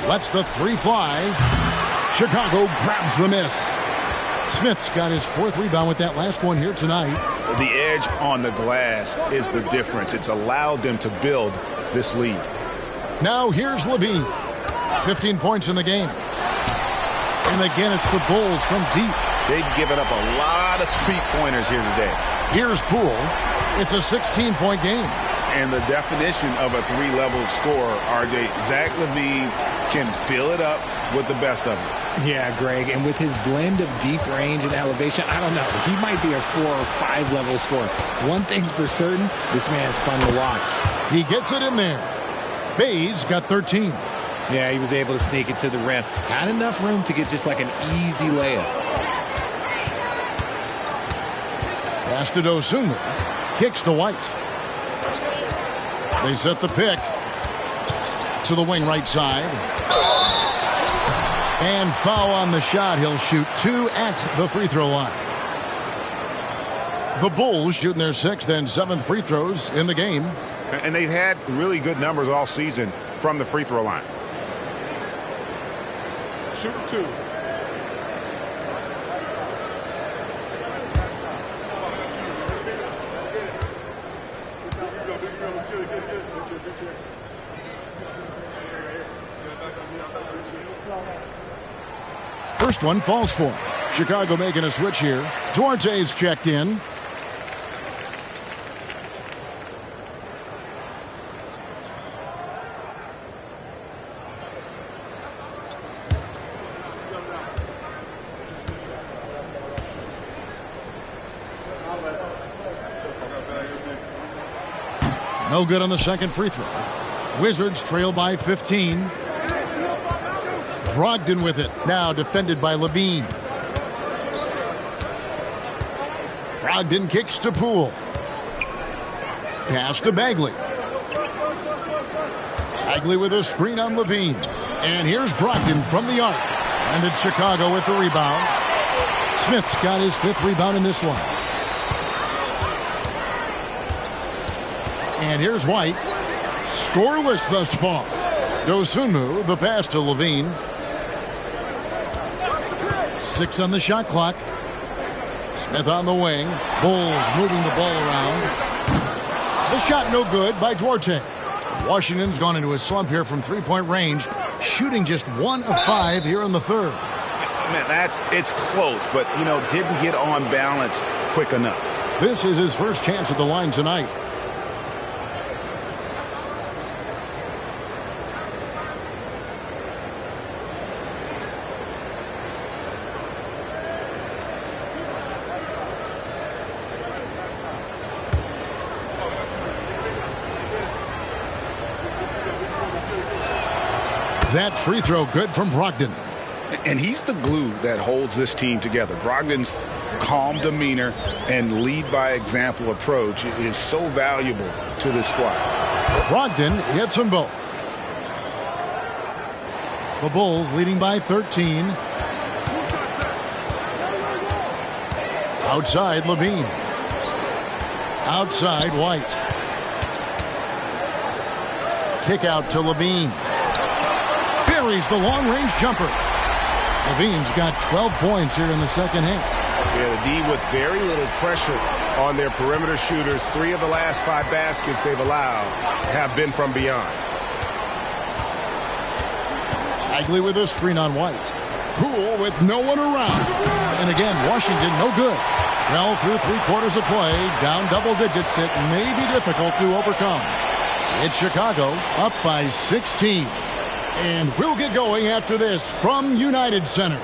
Lets the 3 fly. Chicago grabs the miss. Smith's got his 4th rebound with that last one here tonight. The edge on the glass is the difference. It's allowed them to build this lead. Now here's Levine. 15 points in the game. And again, it's the Bulls from deep. They've given up a lot of three-pointers here today. Here's Poole. It's a 16-point game. And the definition of a 3-level scorer, RJ, Zach LaVine can fill it up with the best of them. Yeah, Greg, and with his blend of deep range and elevation, I don't know. He might be a 4 or 5 level scorer. One thing's for certain, this man's fun to watch. He gets it in there. Bey's got 13. Yeah, he was able to sneak it to the rim. Had enough room to get just like an easy layup. Pass to Dosunmu. Kicks to White. They set the pick to the wing right side. And foul on the shot. He'll shoot 2 at the free throw line. The Bulls shooting their 6th and 7th free throws in the game. And they've had really good numbers all season from the free throw line. Shoot 2. First one falls for him. Chicago making a switch here. Duarte's checked in. No good on the second free throw. Wizards trail by 15. Brogdon with it. Now defended by Levine. Brogdon kicks to Poole. Pass to Bagley. Bagley with a screen on Levine. And here's Brogdon from the arc. And it's Chicago with the rebound. Smith's got his 5th rebound in this one. And here's White. Scoreless thus far. Dosunmu, the pass to Levine. 6 on the shot clock. Smith on the wing. Bulls moving the ball around. The shot no good by Duarte. Washington's gone into a slump here from 3-point range, shooting just 1 of 5 here in the third. Man, it's close, but, didn't get on balance quick enough. This is his first chance at the line tonight. That free throw good from Brogdon. And he's the glue that holds this team together. Brogdon's calm demeanor and lead by example approach is so valuable to this squad. Brogdon hits them both. The Bulls leading by 13. Outside Levine. Outside White. Kick out to Levine. Buries the long-range jumper. Levine's got 12 points here in the second half. Yeah, the D with very little pressure on their perimeter shooters. 3 of the last 5 baskets they've allowed have been from beyond. Bagley with a screen on White. Poole with no one around. And again, Washington no good. Well, through 3 quarters of play, down double digits, it may be difficult to overcome. It's Chicago up by 16. And we'll get going after this from United Center.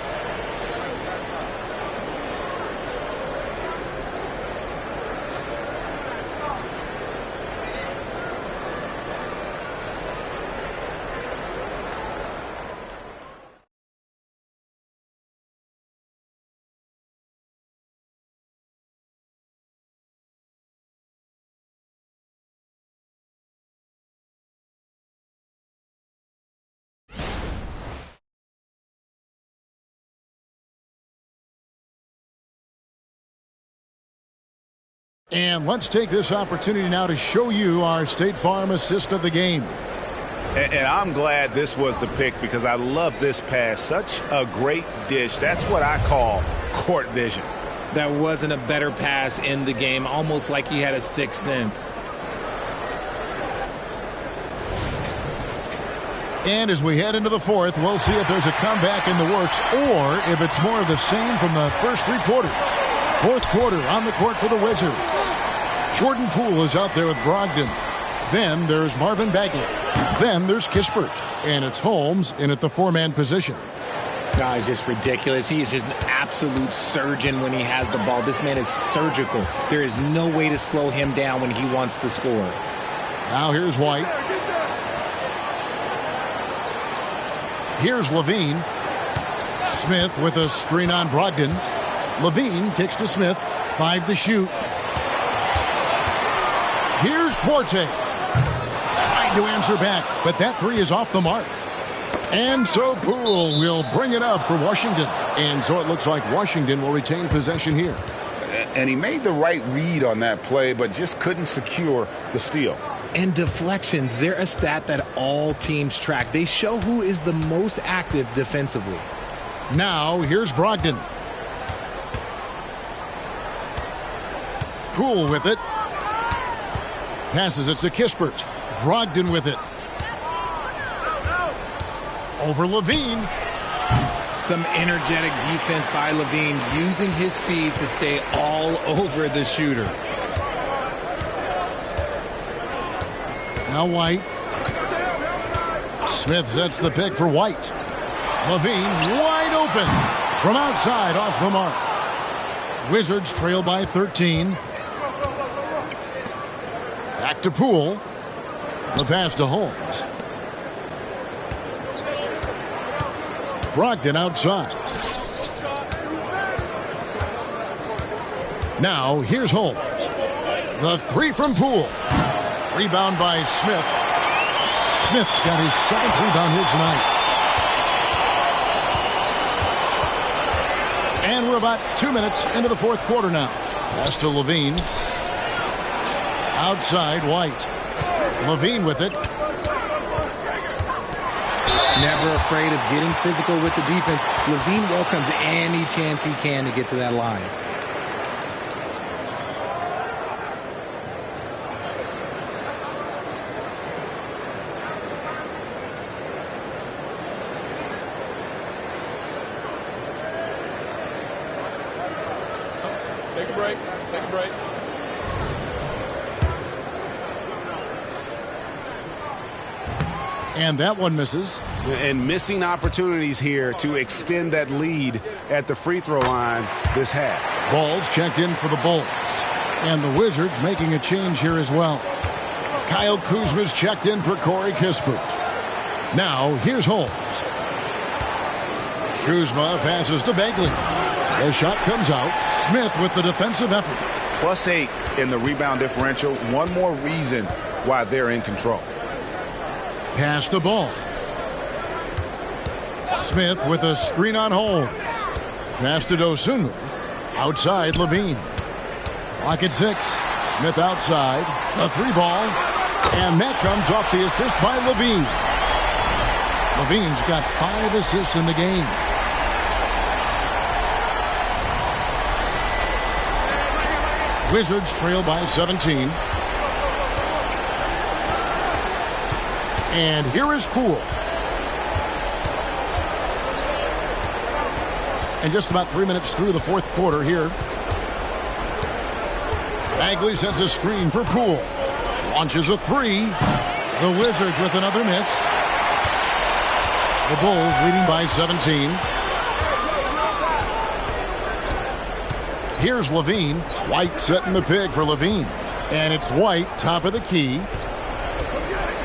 And let's take this opportunity now to show you our State Farm assist of the game. And I'm glad this was the pick because I love this pass. Such a great dish. That's what I call court vision. That wasn't a better pass in the game, almost like he had a sixth sense. And as we head into the fourth, we'll see if there's a comeback in the works or if it's more of the same from the first 3 quarters. Fourth quarter on the court for the Wizards. Jordan Poole is out there with Brogdon. Then there's Marvin Bagley. Then there's Kispert. And it's Holmes in at the 4-man position. Guys, just ridiculous. He is just an absolute surgeon when he has the ball. This man is surgical. There is no way to slow him down when he wants to score. Now here's White. Here's Levine. Smith with a screen on Brogdon. Levine kicks to Smith. 5 to shoot. Here's Duarte. Trying to answer back, but that 3 is off the mark. And so Poole will bring it up for Washington. And so it looks like Washington will retain possession here. And he made the right read on that play, but just couldn't secure the steal. And deflections, they're a stat that all teams track. They show who is the most active defensively. Now here's Brogdon. Poole with it. Passes it to Kispert. Brogdon with it. Over Levine. Some energetic defense by Levine, using his speed to stay all over the shooter. Now White. Smith sets the pick for White. Levine wide open. From outside off the mark. Wizards trail by 13. Back to Poole. The pass to Holmes. Brogdon outside. Now here's Holmes. The 3 from Poole. Rebound by Smith. Smith's got his 7th rebound here tonight. And we're about 2 minutes into the fourth quarter now. Pass to Levine. Outside White. Levine with it. Never afraid of getting physical with the defense. Levine welcomes any chance he can to get to that line. Take a break. Take a break. And that one misses. And missing opportunities here to extend that lead at the free throw line this half. Ball's checked in for the Bulls. And the Wizards making a change here as well. Kyle Kuzma's checked in for Corey Kispert. Now, here's Holmes. Kuzma passes to Bagley. The shot comes out. Smith with the defensive effort. +8 in the rebound differential. One more reason why they're in control. Pass the ball. Smith with a screen on Holmes. Pass to Dosunmu. Outside Levine. Clock at 6. Smith outside. The 3-ball. And that comes off the assist by Levine. Levine's got 5 assists in the game. Wizards trail by 17. And here is Poole. And just about 3 minutes through the fourth quarter here. Bagley sets a screen for Poole. Launches a 3. The Wizards with another miss. The Bulls leading by 17. Here's Levine. White setting the pick for Levine. And it's White, top of the key.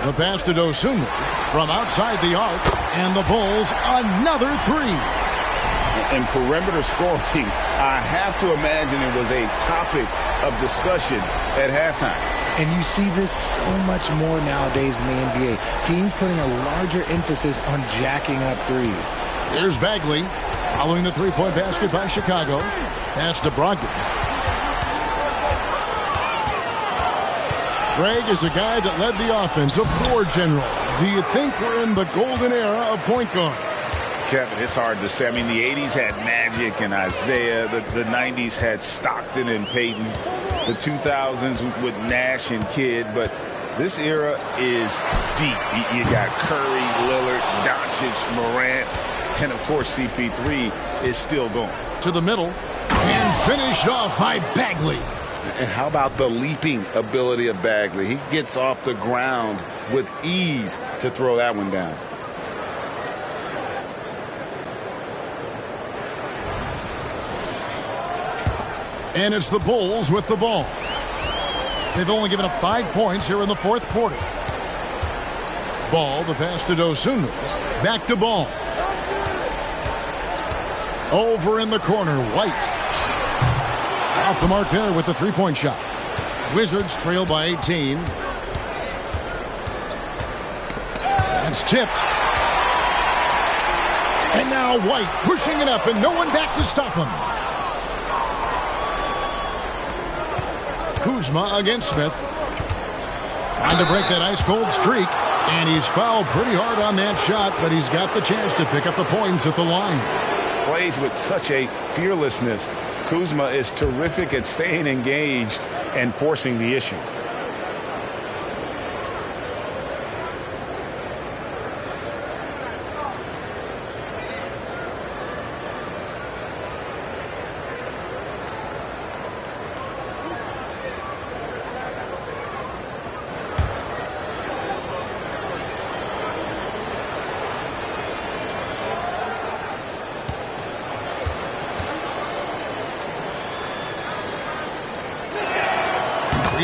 The pass to Dosunmu from outside the arc. And the Bulls, another 3. And perimeter scoring, I have to imagine it was a topic of discussion at halftime. And you see this so much more nowadays in the NBA. Teams putting a larger emphasis on jacking up threes. Here's Bagley following the three-point basket by Chicago. Pass to Brogdon. Greg is a guy that led the offense, a floor general. Do you think we're in the golden era of point guard? Kevin, it's hard to say. I mean, the 80s had Magic and Isaiah. The 90s had Stockton and Peyton. The 2000s with Nash and Kidd. But this era is deep. You got Curry, Lillard, Doncic, Morant, and, of course, CP3 is still going. To the middle and finished off by Bagley. And how about the leaping ability of Bagley? He gets off the ground with ease to throw that one down. And it's the Bulls with the ball. They've only given up 5 points here in the fourth quarter. Ball, the pass to Dosunmu. Back to Ball. Over in the corner, White. Off the mark there with the three-point shot. Wizards trail by 18. That's tipped. And now White pushing it up and no one back to stop him. Kuzma against Smith. Trying to break that ice-cold streak. And he's fouled pretty hard on that shot, but he's got the chance to pick up the points at the line. Plays with such a fearlessness. Kuzma is terrific at staying engaged and forcing the issue.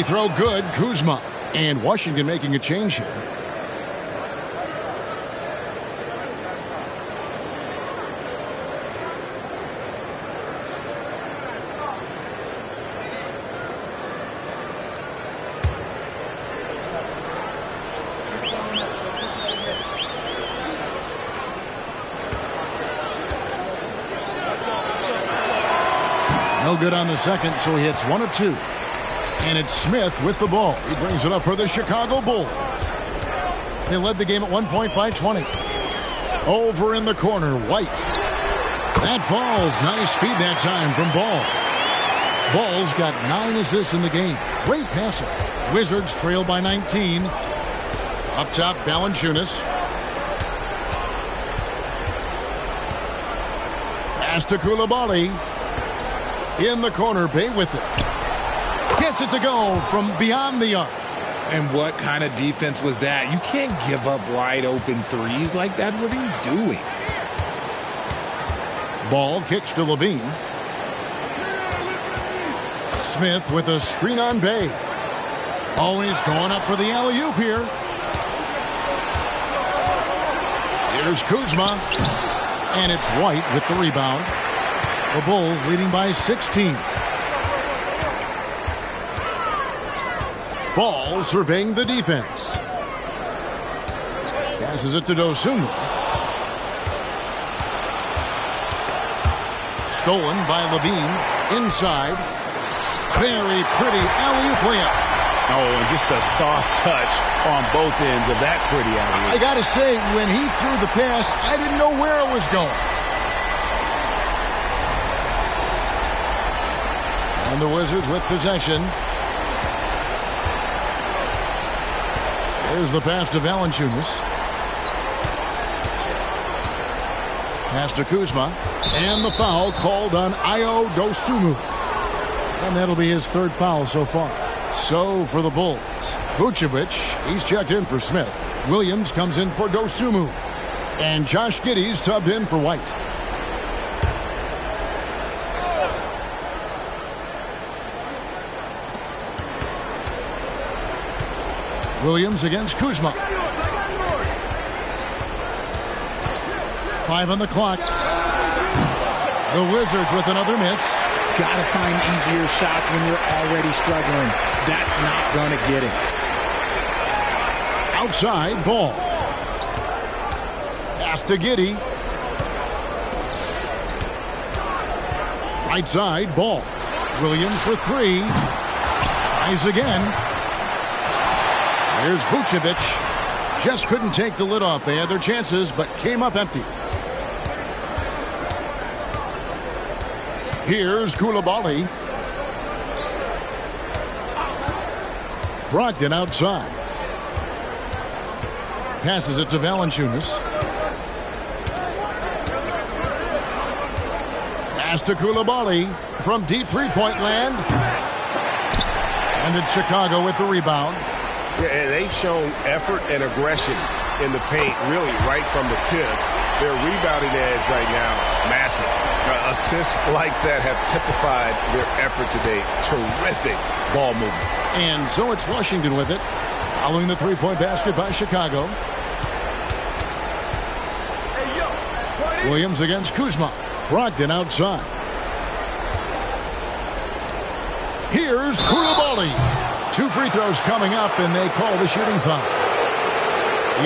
Free throw good, Kuzma. And Washington making a change here. No good on the second, so he hits 1 of 2. And it's Smith with the ball. He brings it up for the Chicago Bulls. They led the game at 1 point by 20. Over in the corner, White. That falls. Nice feed that time from Ball. Ball's got 9 assists in the game. Great passer. Wizards trail by 19. Up top, Valanciunas. Pass to Coulibaly. In the corner, Bay with it. Gets it to go from beyond the arc. And what kind of defense was that? You can't give up wide open threes like that. What are you doing? Ball kicks to Levine. Smith with a screen on Bay. Always going up for the alley-oop here. Here's Kuzma. And it's White with the rebound. The Bulls leading by 16. Ball surveying the defense. Passes it to Dosunmu. Stolen by Levine. Inside. Very pretty alley-oop layup. Oh, and just a soft touch on both ends of that pretty alley-oop. I got to say, when he threw the pass, I didn't know where it was going. And the Wizards with possession. There's the pass to Valanciunas. Pass to Kuzma. And the foul called on Ayo Dosunmu. And that'll be his third foul so far. So for the Bulls, Vucevic, he's checked in for Smith. Williams comes in for Dosunmu. And Josh Giddey's subbed in for White. Williams against Kuzma. 5 on the clock. The Wizards with another miss. Gotta find easier shots when you're already struggling. That's not gonna get it. Outside, Ball. Pass to Giddey. Right side, Ball. Williams for 3. Tries again. Here's Vucevic. Just couldn't take the lid off. They had their chances, but came up empty. Here's Coulibaly. Brogdon outside. Passes it to Valanciunas. Pass to Coulibaly from deep three-point land. And it's Chicago with the rebound. Yeah, and they've shown effort and aggression in the paint, really, right from the tip. Their rebounding edge right now, massive. Assists like that have typified their effort today. Terrific ball movement. And so it's Washington with it, following the three-point basket by Chicago. Williams against Kuzma. Brogdon outside. Here's Coulibaly. 2 free throws coming up, and they call the shooting foul.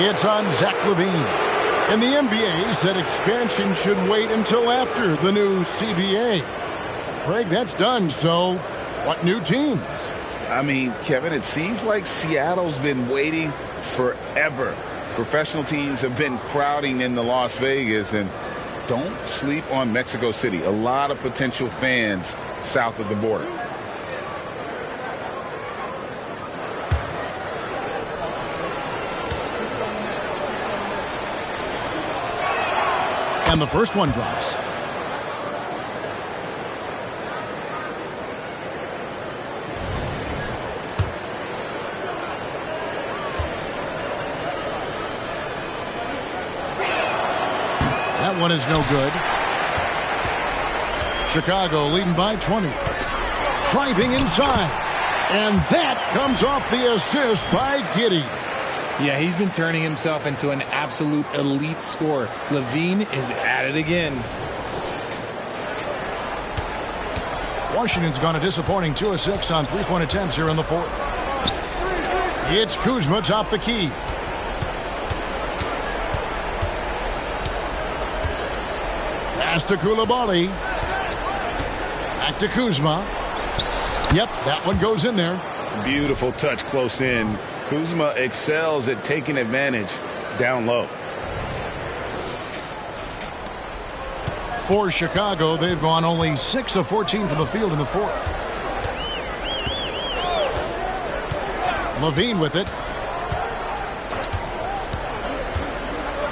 It's on Zach LaVine. And the NBA said expansion should wait until after the new CBA. Greg, that's done, so what new teams? I mean, Kevin, it seems like Seattle's been waiting forever. Professional teams have been crowding into Las Vegas, and don't sleep on Mexico City. A lot of potential fans south of the border. And the first one drops. That one is no good. Chicago leading by 20. Driving inside. And that comes off the assist by Giddey. Yeah, he's been turning himself into an absolute elite scorer. LaVine is at it again. Washington's gone a disappointing 2 of 6 on three-point attempts here in the fourth. It's Kuzma top the key. Pass to Coulibaly. Back to Kuzma. Yep, that one goes in there. Beautiful touch close in. Kuzma excels at taking advantage down low. For Chicago, they've gone only 6 of 14 from the field in the fourth. LaVine with it.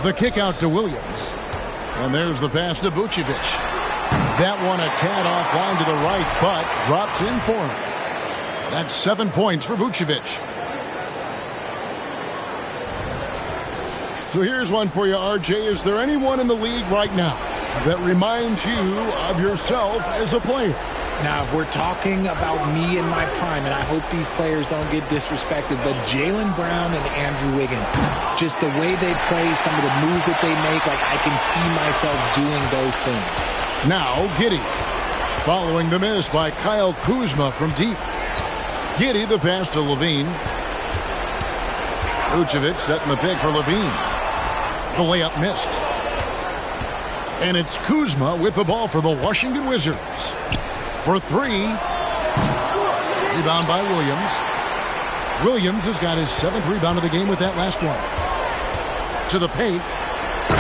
The kick out to Williams. And there's the pass to Vucevic. That one a tad offline to the right, but drops in for him. That's 7 points for Vucevic. So here's one for you, RJ. Is there anyone in the league right now that reminds you of yourself as a player? Now, if we're talking about me in my prime, and I hope these players don't get disrespected, but Jaylen Brown and Andrew Wiggins, just the way they play, some of the moves that they make, like I can see myself doing those things. Now, Giddey, following the miss by Kyle Kuzma from deep. Giddey, the pass to Levine. Vucevic setting the pick for Levine. The layup missed. And it's Kuzma with the ball for the Washington Wizards. For three. Rebound by Williams. Williams has got his 7th rebound of the game with that last one. To the paint.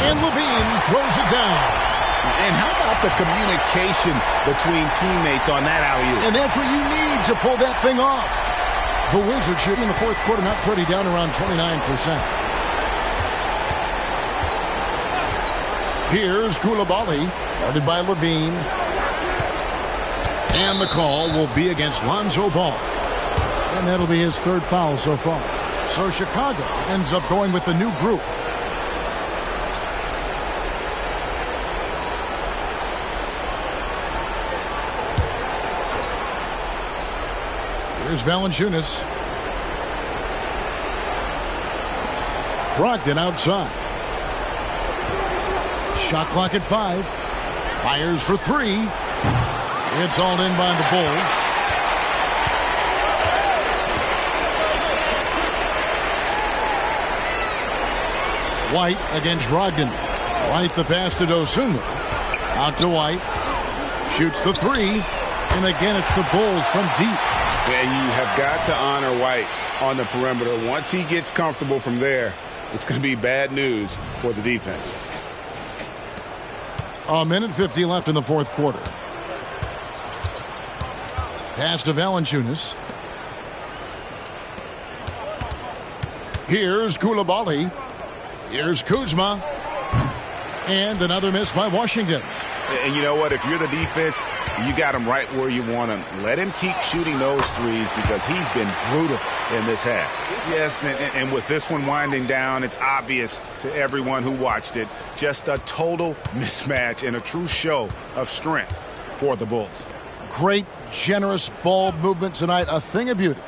And Levine throws it down. And how about the communication between teammates on that alley-oop? And that's what you need to pull that thing off. The Wizards shooting in the fourth quarter, not pretty, down around 29%. Here's Coulibaly, guarded by Levine. And the call will be against Lonzo Ball. And that'll be his 3rd foul so far. So Chicago ends up going with the new group. Here's Valanciunas. Brogdon outside. Shot clock at 5. Fires for 3. It's all in by the Bulls. White against Brogdon. White the pass to Dosunmu. Out to White. Shoots the 3. And again, it's the Bulls from deep. And you have got to honor White on the perimeter. Once he gets comfortable from there, it's going to be bad news for the defense. A minute 50 left in the fourth quarter. Pass to Valanciunas. Here's Coulibaly. Here's Kuzma. And another miss by Washington. And you know what? If you're the defense, you got him right where you want him. Let him keep shooting those threes because he's been brutal in this half. Yes, and with this one winding down, it's obvious to everyone who watched it. Just a total mismatch and a true show of strength for the Bulls. Great, generous ball movement tonight. A thing of beauty.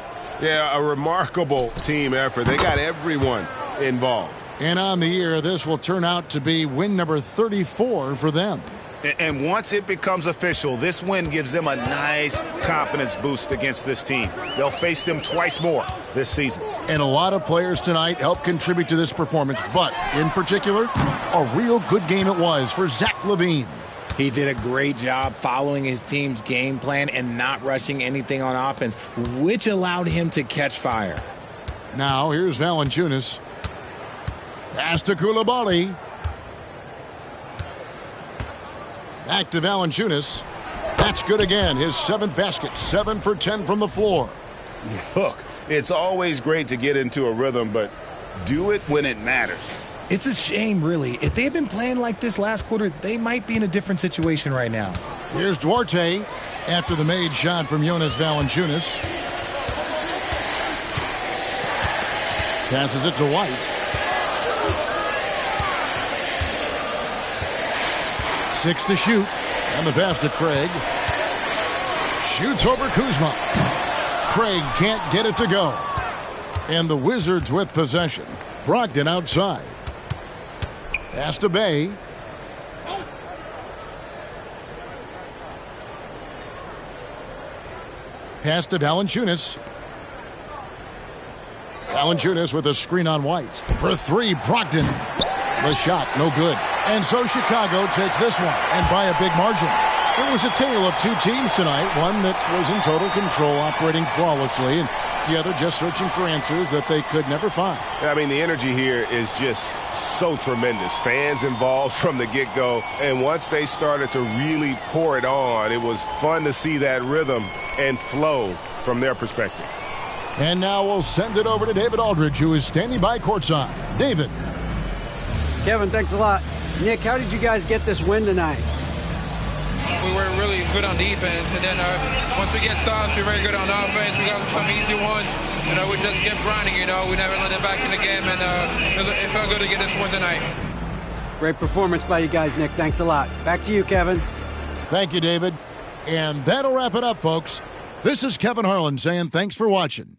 Yeah, a remarkable team effort. They got everyone involved. And on the year, this will turn out to be win number 34 for them. And once it becomes official, this win gives them a nice confidence boost against this team. They'll face them twice more this season. And a lot of players tonight helped contribute to this performance, but in particular, a real good game it was for Zach LaVine. He did a great job following his team's game plan and not rushing anything on offense, which allowed him to catch fire. Now, here's Valanciunas. Pass to Coulibaly. Back to Valanciunas. That's good again. His 7th basket. 7 for 10 from the floor. Look, it's always great to get into a rhythm, but do it when it matters. It's a shame, really. If they had been playing like this last quarter, they might be in a different situation right now. Here's Duarte after the made shot from Jonas Valanciunas. Passes it to White. 6 to shoot. And the pass to Craig. Shoots over Kuzma. Craig can't get it to go. And the Wizards with possession. Brogdon outside. Pass to Bay. Pass to Valanciunas. Valanciunas with a screen on White. For 3, Brogdon. The shot, no good. And so Chicago takes this one, and by a big margin. It was a tale of 2 teams tonight, one that was in total control, operating flawlessly, and the other just searching for answers that they could never find. I mean, the energy here is just so tremendous. Fans involved from the get-go, and once they started to really pour it on, it was fun to see that rhythm and flow from their perspective. And now we'll send it over to David Aldridge, who is standing by courtside. David. Kevin, thanks a lot. Nick, how did you guys get this win tonight? We were good on defense. And then once we get stops, we're very good on offense. We got some easy ones. We just kept grinding. We never let it back in the game, and it felt good to get this one tonight. Great performance by you guys, Nick. Thanks a lot. Back to you, Kevin. Thank you, David. And that'll wrap it up, folks. This is Kevin Harlan saying thanks for watching.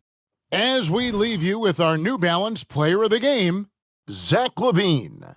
As we leave you with our New Balance Player of the Game, Zach LaVine.